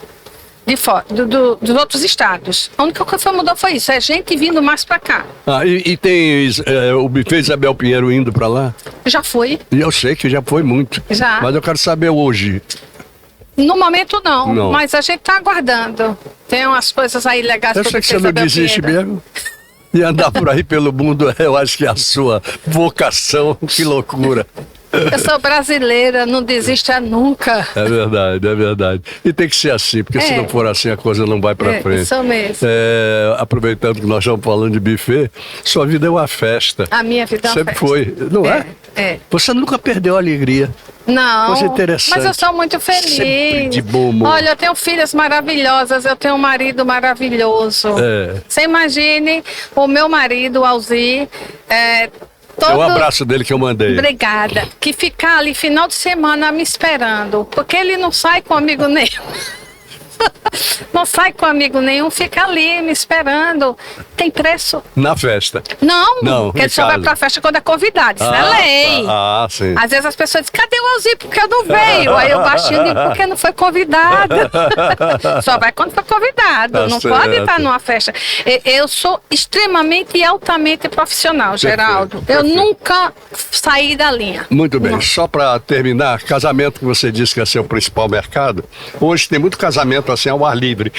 de fora, dos outros estados. A única coisa que mudou foi isso, é gente vindo mais pra cá. E tem o buffet Isabel Pinheiro indo pra lá? Já fui. E eu sei que já foi muito. Já. Mas eu quero saber hoje. No momento não, Não. mas a gente tá aguardando. Tem umas coisas aí legais. Eu sei que você não desiste mesmo. E andar por aí pelo mundo, eu acho que é a sua vocação. Que loucura. Eu sou brasileira, não desista nunca. É verdade, é verdade. E tem que ser assim, porque se não for assim, a coisa não vai pra frente. Isso mesmo. Aproveitando que nós estamos falando de buffet, sua vida é uma festa. A minha vida é uma Sempre festa. foi, não é? É. Você nunca perdeu a alegria. Não, Coisa interessante. mas eu sou muito feliz. Sempre de bom humor. Olha, eu tenho filhas maravilhosas, eu tenho um marido maravilhoso. Você imagine o meu marido, o Alzir, É o abraço dele que eu mandei. Obrigada. Que ficar ali final de semana me esperando, porque ele não sai com amigo nenhum. Não sai com amigo nenhum, fica ali me esperando. Tem preço? Na festa. Não, porque ele só vai pra festa quando é convidado, isso é lei. Sim. Às vezes as pessoas dizem, cadê o Alzir? Porque eu não veio. Aí eu baixinho digo, porque não foi convidado. Só vai quando for convidado. Tá não certo. pode estar numa festa. Eu sou extremamente e altamente profissional, Geraldo. Eu nunca saí da linha. Muito bem, só para terminar, casamento que você disse que é seu principal mercado, hoje tem muito casamento assim ao ar livre.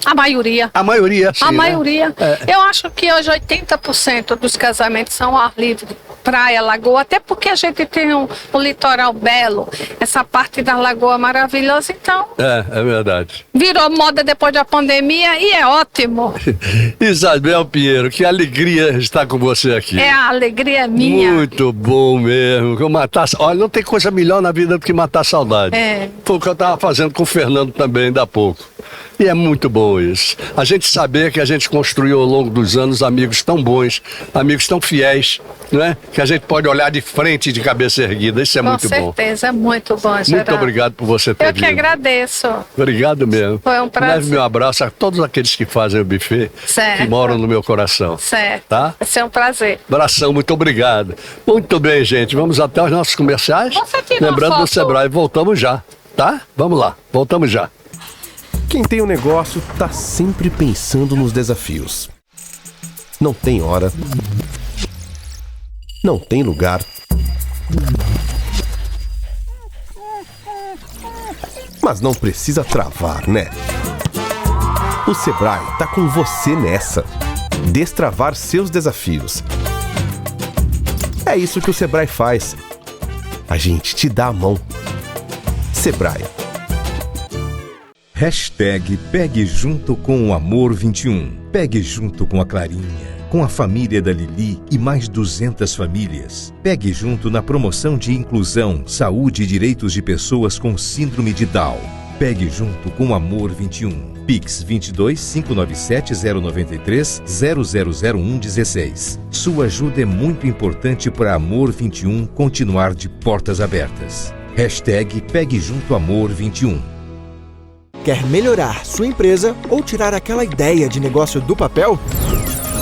A maioria. A maioria, sim. A né? maioria. Eu acho que hoje 80% dos casamentos são ao ar livre. Praia, lagoa, até porque a gente tem um litoral belo, essa parte da lagoa maravilhosa, então É verdade. virou moda depois da pandemia e é ótimo. Isabel Pinheiro, que alegria estar com você aqui. A alegria é minha. Muito bom mesmo. Olha, não tem coisa melhor na vida do que matar a saudade. Foi o que eu estava fazendo com o Fernando também, ainda há pouco. E é muito bom isso. A gente saber que a gente construiu ao longo dos anos amigos tão bons, amigos tão fiéis, né? Que a gente pode olhar de frente e de cabeça erguida. Isso é muito bom. Com certeza, é muito bom, Geraldo. Muito obrigado por você ter Eu vindo. que agradeço. Obrigado mesmo. Foi um prazer. Leve meu abraço a todos aqueles que fazem o buffet, Certo. que moram no meu coração. Certo. Tá? Vai ser um prazer. Abração, muito obrigado. Muito bem, gente. Vamos até os nossos comerciais. Você tirou Lembrando foto? do Sebrae, voltamos já, tá? Vamos lá, voltamos já. Quem tem um negócio tá sempre pensando nos desafios. Não tem hora. Não tem lugar. Mas não precisa travar, né? O Sebrae tá com você nessa. Destravar seus desafios. É isso que o Sebrae faz. A gente te dá a mão. Sebrae. Hashtag Pegue Junto com o Amor 21. Pegue junto com a Clarinha, com a família da Lili e mais 200 famílias. Pegue junto na promoção de inclusão, saúde e direitos de pessoas com síndrome de Down. Pegue junto com o Amor 21. Pix 22 597 093 0001 16. Sua ajuda é muito importante para Amor 21 continuar de portas abertas. Hashtag Pegue Junto Amor 21. Quer melhorar sua empresa ou tirar aquela ideia de negócio do papel?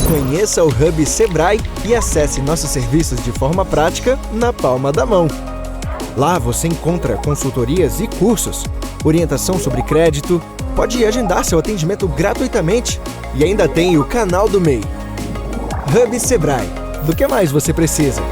Conheça o Hub Sebrae e acesse nossos serviços de forma prática na palma da mão. Lá você encontra consultorias e cursos, orientação sobre crédito, pode agendar seu atendimento gratuitamente e ainda tem o canal do MEI. Hub Sebrae, Do que mais você precisa?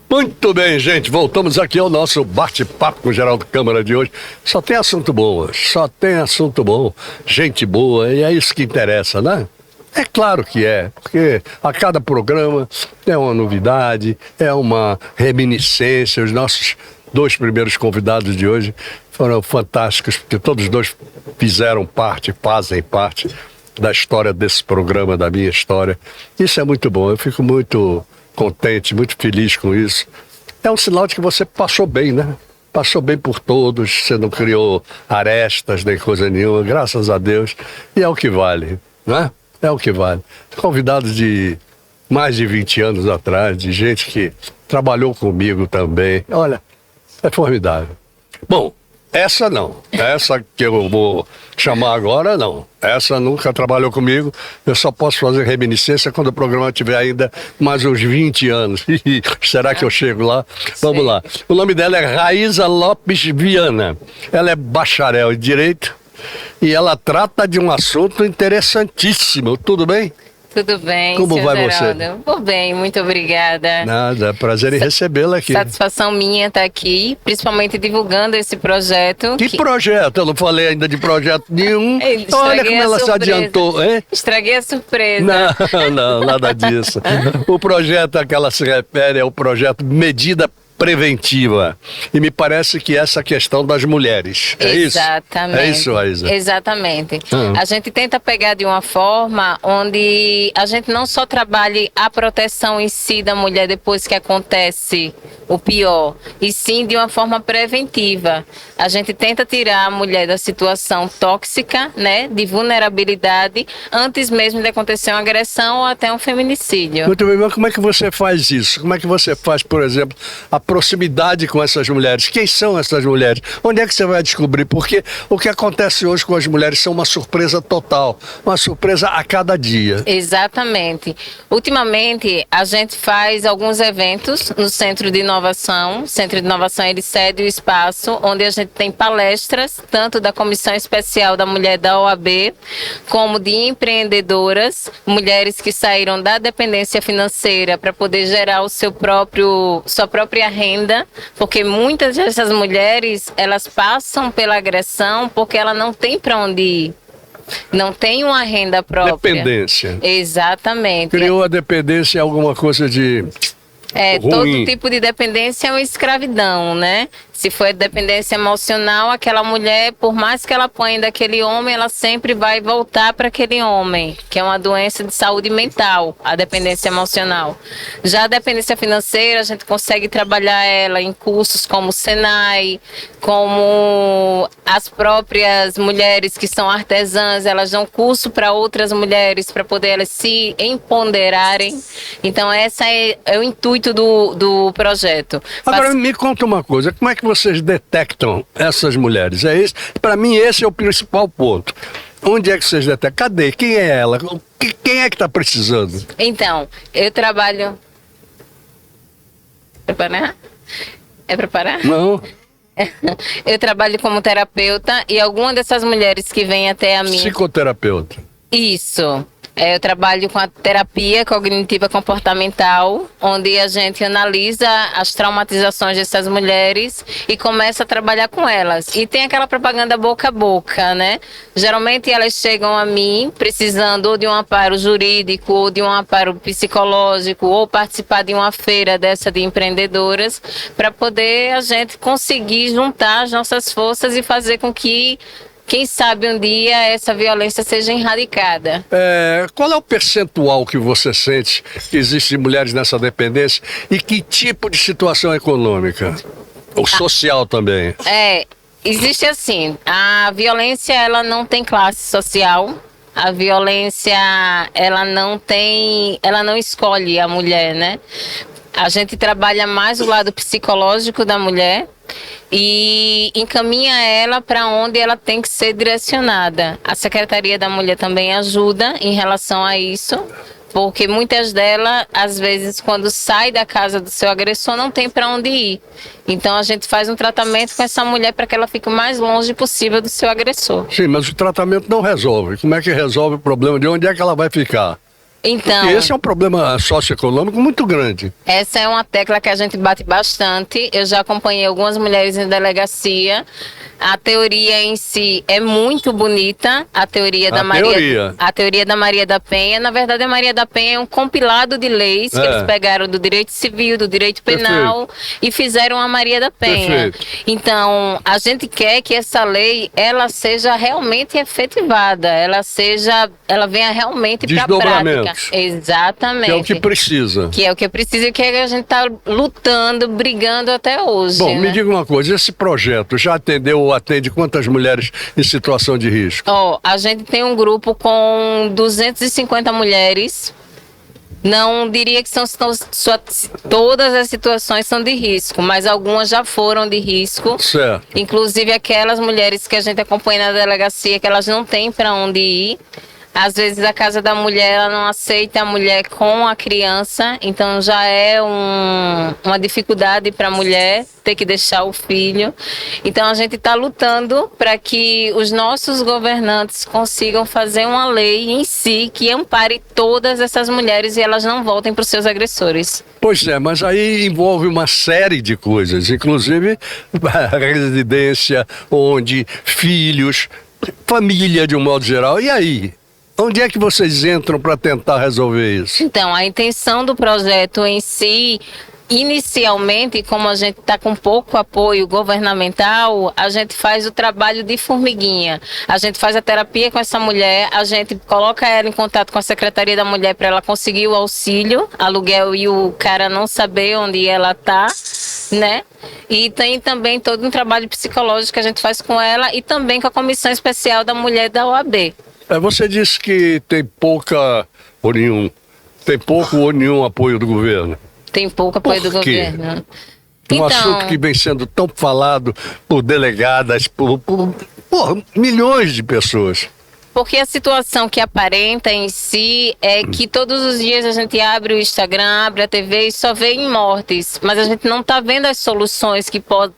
Muito bem, gente, voltamos aqui ao nosso bate-papo com o Geraldo Câmara de hoje. Só tem assunto bom, gente boa, e é isso que interessa, né? É claro que é, porque a cada programa é uma novidade, é uma reminiscência. Os nossos 2 primeiros convidados de hoje foram fantásticos, porque todos os 2 fazem parte da história desse programa, da minha história. Isso é muito bom, eu fico muito contente, muito feliz com isso. É um sinal de que você passou bem, né? Passou bem por todos, você não criou arestas nem coisa nenhuma, graças a Deus. E é o que vale, né? É o que vale. Convidados de mais de 20 anos atrás, de gente que trabalhou comigo também. Olha, é formidável. Bom, essa não. Essa que eu vou chamar agora, não. Essa nunca trabalhou comigo. Eu só posso fazer reminiscência quando o programa tiver ainda mais uns 20 anos. Será que eu chego lá? Vamos lá. O nome dela é Raíza Lopes Viana. Ela é bacharel em Direito e ela trata de um assunto interessantíssimo. Tudo bem? Tudo bem, Como senhor vai Geraldo? você? Vou bem, muito obrigada. Nada, prazer em recebê-la aqui. Satisfação minha estar aqui, principalmente divulgando esse projeto. Que projeto? Eu não falei ainda de projeto nenhum. Estraguei Olha como a ela se surpresa. adiantou, hein? Estraguei a surpresa. Não, nada disso. O projeto a que ela se refere é o projeto Medida Preventiva. E me parece que essa questão das mulheres. É isso? Exatamente. É isso, Raíza? Exatamente. A gente tenta pegar de uma forma onde a gente não só trabalhe a proteção em si da mulher depois que acontece o pior, e sim de uma forma preventiva. A gente tenta tirar a mulher da situação tóxica, né, de vulnerabilidade, antes mesmo de acontecer uma agressão ou até um feminicídio. Muito bem, mas como é que você faz isso? Como é que você faz, por exemplo, a proximidade com essas mulheres? Quem são essas mulheres? Onde é que você vai descobrir? Porque o que acontece hoje com as mulheres são uma surpresa total, uma surpresa a cada dia. Exatamente. Ultimamente, a gente faz alguns eventos no Centro de Inovação. O Centro de Inovação, ele cede o espaço onde a gente tem palestras, tanto da Comissão Especial da Mulher da OAB, como de empreendedoras, mulheres que saíram da dependência financeira para poder gerar sua própria renda, porque muitas dessas mulheres, elas passam pela agressão porque ela não tem para onde ir. Não tem uma renda própria. Dependência. Exatamente. Criou a dependência alguma coisa de ruim. Todo tipo de dependência é uma escravidão, né? Se for dependência emocional, aquela mulher, por mais que ela apanhe daquele homem, ela sempre vai voltar para aquele homem, que é uma doença de saúde mental, a dependência emocional. Já a dependência financeira, a gente consegue trabalhar ela em cursos como o Senai, como as próprias mulheres que são artesãs, elas dão curso para outras mulheres para poder elas se empoderarem. Então, esse é o intuito do projeto. Agora, me conta uma coisa, como é que vocês detectam essas mulheres? É isso? Para mim, esse é o principal ponto. Onde é que vocês detectam? Cadê? Quem é ela? Quem é que está precisando? Então, eu trabalho... Preparar? É preparar? Não. Eu trabalho como terapeuta e alguma dessas mulheres que vêm até a mim... Psicoterapeuta. Isso. Eu trabalho com a terapia cognitiva comportamental, onde a gente analisa as traumatizações dessas mulheres e começa a trabalhar com elas. E tem aquela propaganda boca a boca, né? Geralmente elas chegam a mim precisando ou de um amparo jurídico, ou de um amparo psicológico, ou participar de uma feira dessa de empreendedoras, para poder a gente conseguir juntar as nossas forças e fazer com que, quem sabe um dia, essa violência seja erradicada. Qual é o percentual que você sente que existe de mulheres nessa dependência e que tipo de situação econômica? Ou social também? Existe assim, a violência ela não tem classe social, a violência ela não escolhe a mulher, né? A gente trabalha mais o lado psicológico da mulher e encaminha ela para onde ela tem que ser direcionada. A Secretaria da Mulher também ajuda em relação a isso, Porque muitas delas, às vezes, quando sai da casa do seu agressor, não tem para onde ir. Então a gente faz um tratamento com essa mulher para que ela fique o mais longe possível do seu agressor. Sim, mas o tratamento não resolve. Como é que resolve o problema? De onde é que ela vai ficar? Então, Porque esse é um problema socioeconômico muito grande. essa é uma tecla que a gente bate bastante. Eu já acompanhei algumas mulheres em delegacia. A teoria em si é muito bonita, a teoria da Maria da Penha. Na verdade, a Maria da Penha é um compilado de leis que eles pegaram do direito civil, do direito penal e fizeram a Maria da Penha. Então, a gente quer que essa lei ela seja realmente efetivada, ela venha realmente para a prática. Exatamente. Que é o que precisa. Que é o que precisa e que a gente está lutando, brigando até hoje. Bom, né? me diga uma coisa, esse projeto já atendeu ou atende quantas mulheres em situação de risco? A gente tem um grupo com 250 mulheres. Não diria que todas as situações são de risco, mas algumas já foram de risco. Certo. Inclusive aquelas mulheres que a gente acompanha na delegacia, que elas não têm para onde ir. Às vezes a casa da mulher ela não aceita a mulher com a criança, então já é uma dificuldade para a mulher ter que deixar o filho. Então a gente está lutando para que os nossos governantes consigam fazer uma lei em si que ampare todas essas mulheres e elas não voltem para os seus agressores. Pois é, mas aí envolve uma série de coisas, inclusive a residência, onde filhos, família de um modo geral. E aí? Onde é que vocês entram para tentar resolver isso? Então, a intenção do projeto em si, inicialmente, como a gente está com pouco apoio governamental, a gente faz o trabalho de formiguinha. A gente faz a terapia com essa mulher, a gente coloca ela em contato com a Secretaria da Mulher para ela conseguir o auxílio, aluguel e o cara não saber onde ela está, né? E tem também todo um trabalho psicológico que a gente faz com ela e também com a Comissão Especial da Mulher da OAB. Você disse que tem pouco ou nenhum apoio do governo. Tem pouco apoio do Por quê? governo. Um assunto que vem sendo tão falado por delegadas, por milhões de pessoas. Porque a situação que aparenta em si é que todos os dias a gente abre o Instagram, abre a TV e só vê em mortes. Mas a gente não está vendo as soluções que podem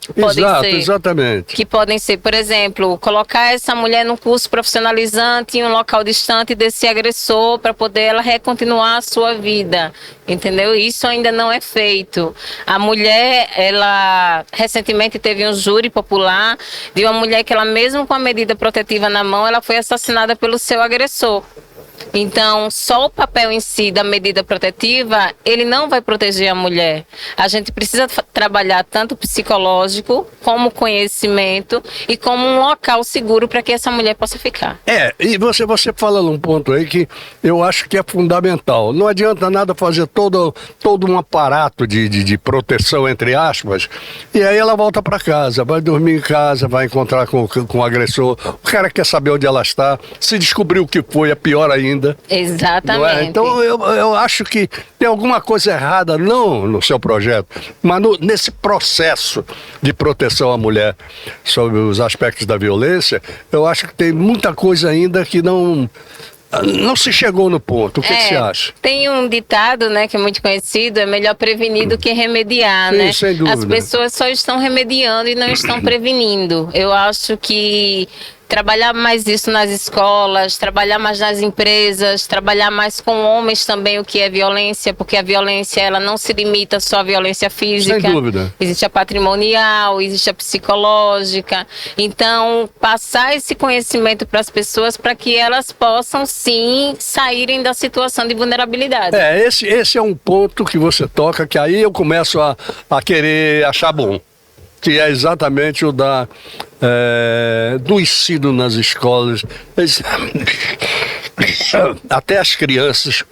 ser. Exatamente. Que podem ser, por exemplo, colocar essa mulher num curso profissionalizante em um local distante desse agressor para poder ela recontinuar a sua vida. Entendeu? Isso ainda não é feito. A mulher, ela recentemente teve um júri popular de uma mulher que ela mesmo com a medida protetiva na mão, ela foi assassinada pelo seu agressor. Então, só o papel em si da medida protetiva, ele não vai proteger a mulher. A gente precisa trabalhar tanto psicológico, como conhecimento e como um local seguro para que essa mulher possa ficar. E você fala num ponto aí que eu acho que é fundamental. Não adianta nada fazer todo um aparato de proteção, entre aspas, e aí ela volta para casa, vai dormir em casa, vai encontrar com o agressor, o cara quer saber onde ela está, se descobrir o que foi, é pior ainda. Exatamente. Então eu acho que tem alguma coisa errada, não no seu projeto, mas nesse processo de proteção à mulher sobre os aspectos da violência. Eu acho que tem muita coisa ainda que não se chegou no ponto. O que você acha? Tem um ditado, né, que é muito conhecido, é melhor prevenir do que remediar, Sim, né? sem dúvida. As pessoas só estão remediando e não estão prevenindo. Eu acho que trabalhar mais isso nas escolas, trabalhar mais nas empresas, trabalhar mais com homens também o que é violência, porque a violência ela não se limita só à violência física. Sem dúvida. Existe a patrimonial, existe a psicológica. Então, passar esse conhecimento para as pessoas para que elas possam sim saírem da situação de vulnerabilidade. Esse é um ponto que você toca, que aí eu começo a querer achar bom. Que é exatamente o do ensino nas escolas. Até as crianças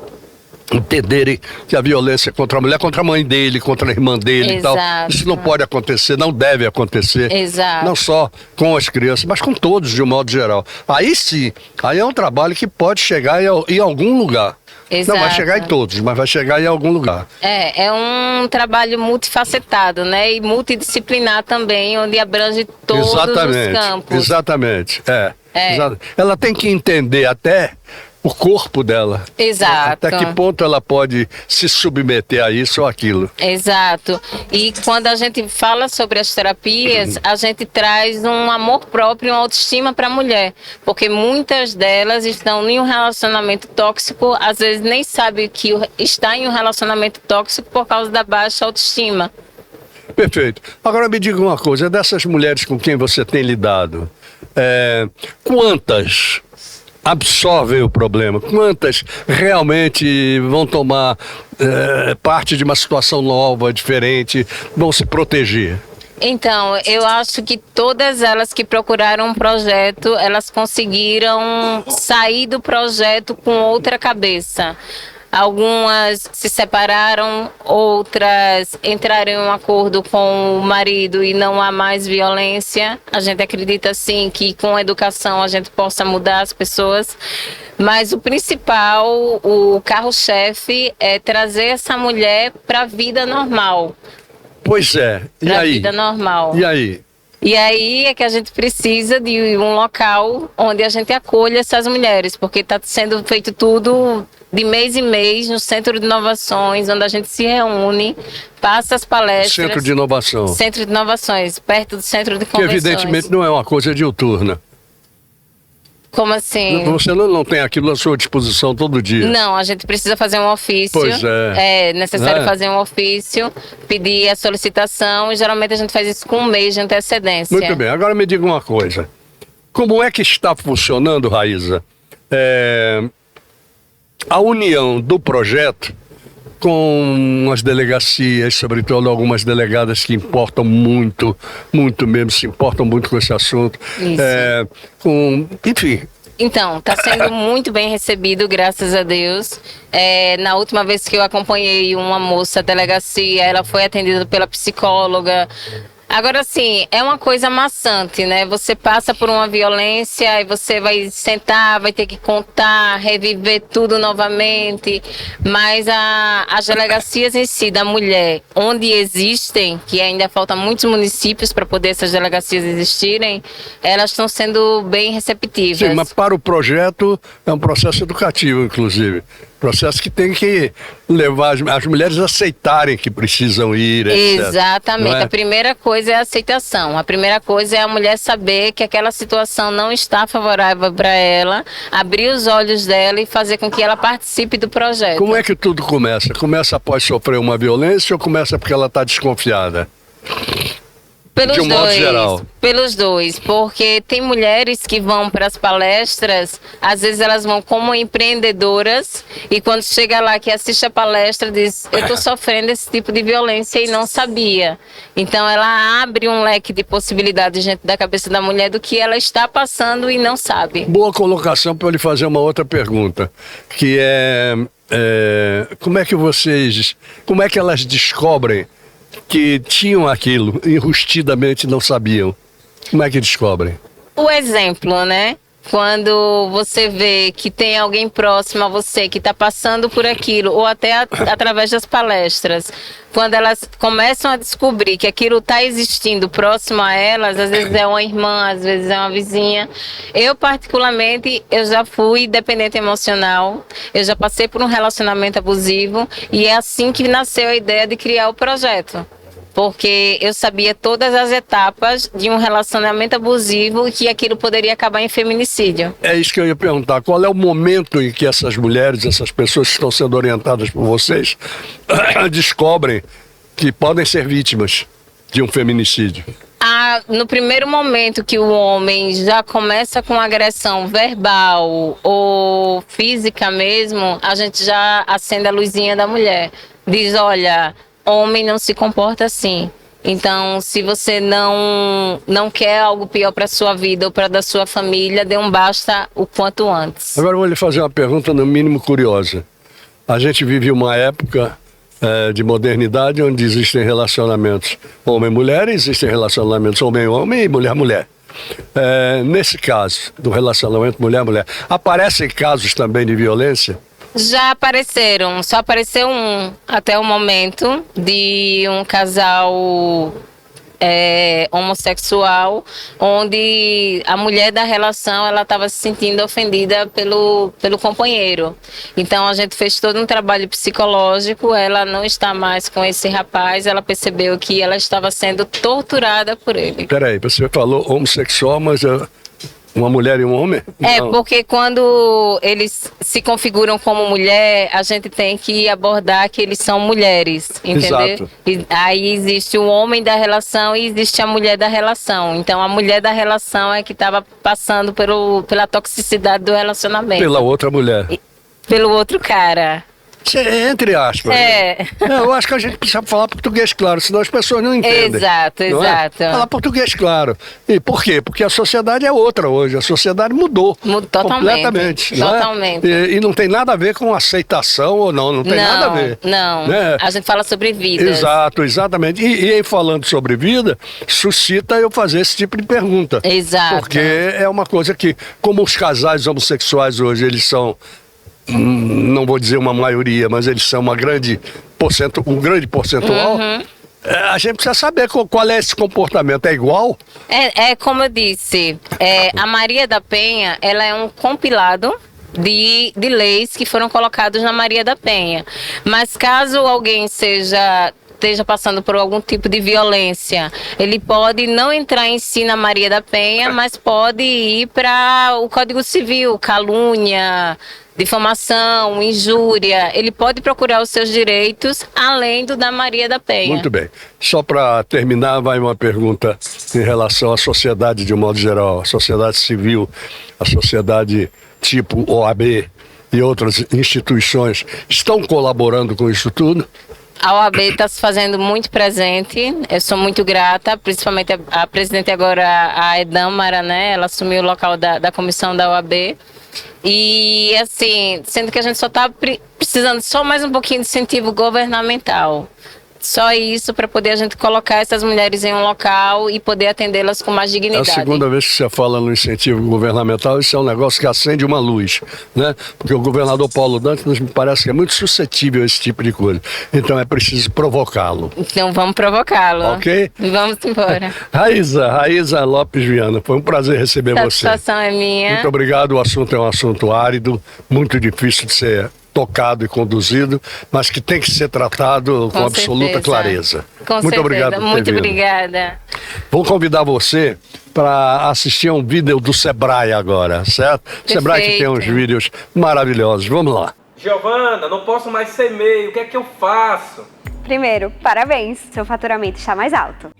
entenderem que a violência contra a mulher, contra a mãe dele, contra a irmã dele e tal, isso não pode acontecer, não deve acontecer. Exato. Não só com as crianças, mas com todos de um modo geral. Aí sim, aí é um trabalho que pode chegar em algum lugar. Exato. Não vai chegar em todos, mas vai chegar em algum lugar. É um trabalho multifacetado, né? E multidisciplinar também, onde abrange todos os campos. Exatamente. Ela tem que entender até o corpo dela. Exato. Até que ponto ela pode se submeter a isso ou aquilo. Exato. E quando a gente fala sobre as terapias, a gente traz um amor próprio, uma autoestima para a mulher. Porque muitas delas estão em um relacionamento tóxico, às vezes nem sabe que está em um relacionamento tóxico por causa da baixa autoestima. Perfeito. Agora me diga uma coisa, dessas mulheres com quem você tem lidado, quantas absorvem o problema? Quantas realmente vão tomar parte de uma situação nova, diferente, vão se proteger? Então, eu acho que todas elas que procuraram um projeto, elas conseguiram sair do projeto com outra cabeça. Algumas se separaram, outras entraram em um acordo com o marido e não há mais violência. A gente acredita sim que com a educação a gente possa mudar as pessoas. Mas o principal, o carro-chefe é trazer essa mulher para a vida normal. Pois é. E Para a aí? vida normal. E aí? E aí é que a gente precisa de um local onde a gente acolha essas mulheres, porque está sendo feito tudo de mês em mês no Centro de Inovações, onde a gente se reúne, passa as palestras. Centro de Inovação. Centro de Inovações, perto do Centro de Que Convenções. evidentemente não é uma coisa diuturna. Como assim? Você não tem aquilo à sua disposição todo dia. Não, a gente precisa fazer um ofício. Pois é. É necessário É. fazer um ofício, pedir a solicitação, e geralmente a gente faz isso com um mês de antecedência. Muito bem, agora me diga uma coisa. Como é que está funcionando, Raíza, a união do projeto com as delegacias, sobretudo algumas delegadas que importam muito, muito mesmo, se importam muito com esse assunto. Isso. Enfim, Então, está sendo muito bem recebido, graças a Deus. Na última vez que eu acompanhei uma moça à delegacia, ela foi atendida pela psicóloga. Agora, sim, é uma coisa maçante, né? Você passa por uma violência e você vai sentar, vai ter que contar, reviver tudo novamente. Mas as delegacias em si da mulher, onde existem, que ainda faltam muitos municípios para poder essas delegacias existirem, elas estão sendo bem receptivas. sim, mas para o projeto é um processo educativo, inclusive. Processo que tem que levar as mulheres a aceitarem que precisam ir, etc. Exatamente. Não é? A primeira coisa é a aceitação. A primeira coisa é a mulher saber que aquela situação não está favorável para ela, abrir os olhos dela e fazer com que ela participe do projeto. Como é que tudo começa? Começa após sofrer uma violência ou começa porque ela está desconfiada? Pelos de um modo dois, geral. Pelos dois, porque tem mulheres que vão para as palestras, às vezes elas vão como empreendedoras e quando chega lá que assiste a palestra diz, eu estou sofrendo esse tipo de violência e não sabia. Então ela abre um leque de possibilidades dentro da cabeça da mulher do que ela está passando e não sabe. Boa colocação para eu lhe fazer uma outra pergunta, que como é que elas descobrem que tinham aquilo e rustidamente não sabiam? Como é que descobrem? O exemplo, né? Quando você vê que tem alguém próximo a você que está passando por aquilo, ou até através das palestras, quando elas começam a descobrir que aquilo está existindo próximo a elas, às vezes é uma irmã, às vezes é uma vizinha. Eu, particularmente, eu já fui dependente emocional, eu já passei por um relacionamento abusivo e é assim que nasceu a ideia de criar o projeto. Porque eu sabia todas as etapas de um relacionamento abusivo e que aquilo poderia acabar em feminicídio. É isso que eu ia perguntar. Qual é o momento em que essas mulheres, essas pessoas que estão sendo orientadas por vocês, descobrem que podem ser vítimas de um feminicídio? No primeiro momento que o homem já começa com agressão verbal ou física mesmo, a gente já acende a luzinha da mulher. Diz, olha, homem não se comporta assim. Então, se você não quer algo pior para sua vida ou para da sua família, dê um basta o quanto antes. Agora eu vou lhe fazer uma pergunta no mínimo curiosa. A gente vive uma época de modernidade onde existem relacionamentos homem-mulher, existem relacionamentos homem-homem e mulher-mulher. Nesse caso, do relacionamento mulher-mulher, aparecem casos também de violência? Já apareceram, só apareceu um até o momento de um casal homossexual, onde a mulher da relação ela estava se sentindo ofendida pelo companheiro. Então a gente fez todo um trabalho psicológico, ela não está mais com esse rapaz, ela percebeu que ela estava sendo torturada por ele. Peraí, você falou homossexual, mas uma mulher e um homem? Não. Porque quando eles se configuram como mulher, a gente tem que abordar que eles são mulheres, entendeu? Exato. E aí existe o homem da relação e existe a mulher da relação. Então a mulher da relação é que estava passando pela toxicidade do relacionamento. Pela outra mulher. Pelo outro cara. Entre aspas. É. Não, eu acho que a gente precisa falar português claro, senão as pessoas não entendem. Exato, não exato. É? Falar português claro. E por quê? Porque a sociedade é outra hoje. A sociedade mudou. Totalmente. Completamente. Não é? Totalmente. E não tem nada a ver com aceitação ou não. Não tem nada a ver. Não. Né? A gente fala sobre vida. Exato, exatamente. E falando sobre vida, suscita eu fazer esse tipo de pergunta. Exato. Porque é uma coisa que, como os casais homossexuais hoje, eles são, não vou dizer uma maioria, mas eles são um grande percentual. Uhum. A gente precisa saber qual é esse comportamento. É igual? É como eu disse, a Maria da Penha, ela é um compilado de leis que foram colocadas na Maria da Penha. Mas caso alguém esteja passando por algum tipo de violência, ele pode não entrar em si na Maria da Penha, mas pode ir para o Código Civil, calúnia, difamação, injúria. Ele pode procurar os seus direitos além do da Maria da Penha. Muito bem. Só para terminar, vai uma pergunta em relação à sociedade de um modo geral, a sociedade civil, a sociedade tipo OAB e outras instituições estão colaborando com isso tudo? A OAB está se fazendo muito presente, eu sou muito grata, principalmente a presidente agora, a Edâmara, né? Ela assumiu o local da comissão da OAB. E assim, sendo que a gente só está precisando só mais um pouquinho de incentivo governamental. Só isso para poder a gente colocar essas mulheres em um local e poder atendê-las com mais dignidade. É a segunda vez que você fala no incentivo governamental, isso é um negócio que acende uma luz, né? Porque o governador Paulo Dantas me parece que é muito suscetível a esse tipo de coisa. Então é preciso provocá-lo. Então vamos provocá-lo. Ok? Vamos embora. Raíza Lopes Viana, foi um prazer receber você. A satisfação é minha. Muito obrigado, o assunto é um assunto árido, muito difícil de ser tocado e conduzido, mas que tem que ser tratado com absoluta clareza. Muito obrigado por ter Muito vindo. obrigada. Vou convidar você para assistir a um vídeo do Sebrae agora, certo? Perfeito. Sebrae que tem uns vídeos maravilhosos. Vamos lá. Giovana, não posso mais ser MEI, o que é que eu faço? Primeiro, parabéns, seu faturamento está mais alto.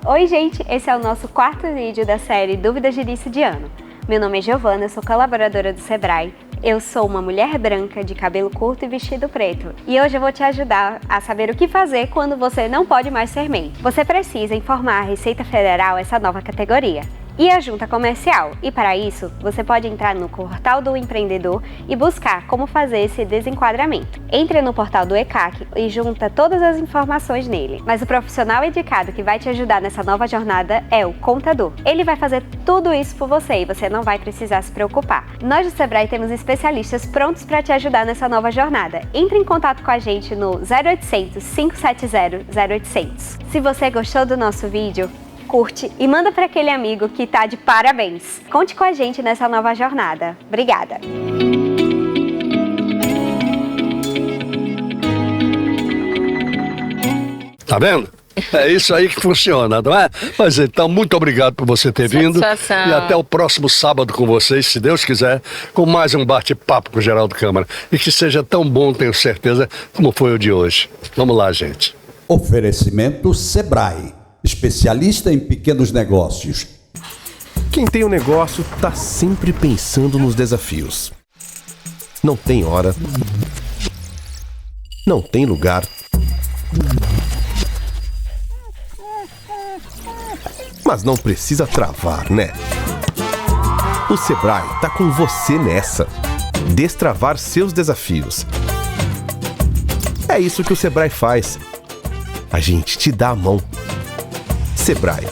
Oi gente, esse é o nosso quarto vídeo da série Dúvidas de Início de Ano. Meu nome é Giovana, eu sou colaboradora do Sebrae. Eu sou uma mulher branca de cabelo curto e vestido preto. E hoje eu vou te ajudar a saber o que fazer quando você não pode mais ser MEI. Você precisa informar à Receita Federal essa nova categoria e a Junta Comercial. E para isso, você pode entrar no portal do empreendedor e buscar como fazer esse desenquadramento. Entre no portal do ECAC e junta todas as informações nele. Mas o profissional indicado que vai te ajudar nessa nova jornada é o contador. Ele vai fazer tudo isso por você e você não vai precisar se preocupar. Nós do Sebrae temos especialistas prontos para te ajudar nessa nova jornada. Entre em contato com a gente no 0800 570 0800. Se você gostou do nosso vídeo, curte e manda para aquele amigo que tá de parabéns. Conte com a gente nessa nova jornada. Obrigada! Tá vendo? É isso aí que funciona, não é? Mas então, muito obrigado por você ter vindo. Satisfação. E até o próximo sábado com vocês, se Deus quiser, com mais um bate-papo com o Geraldo Câmara. E que seja tão bom, tenho certeza, como foi o de hoje. Vamos lá, gente. Oferecimento Sebrae, especialista em pequenos negócios. Quem tem um negócio tá sempre pensando nos desafios. Não tem hora. Não tem lugar. Mas não precisa travar, né? O Sebrae tá com você nessa. Destravar seus desafios. É isso que o Sebrae faz. A gente te dá a mão. Sebrae.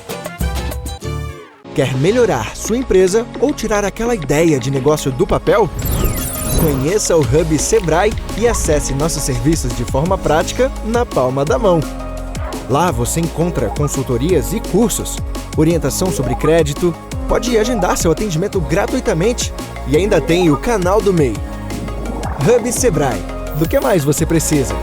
Quer melhorar sua empresa ou tirar aquela ideia de negócio do papel? Conheça o Hub Sebrae e acesse nossos serviços de forma prática na palma da mão. Lá você encontra consultorias e cursos, orientação sobre crédito, pode agendar seu atendimento gratuitamente e ainda tem o canal do MEI. Hub Sebrae. Do que mais você precisa?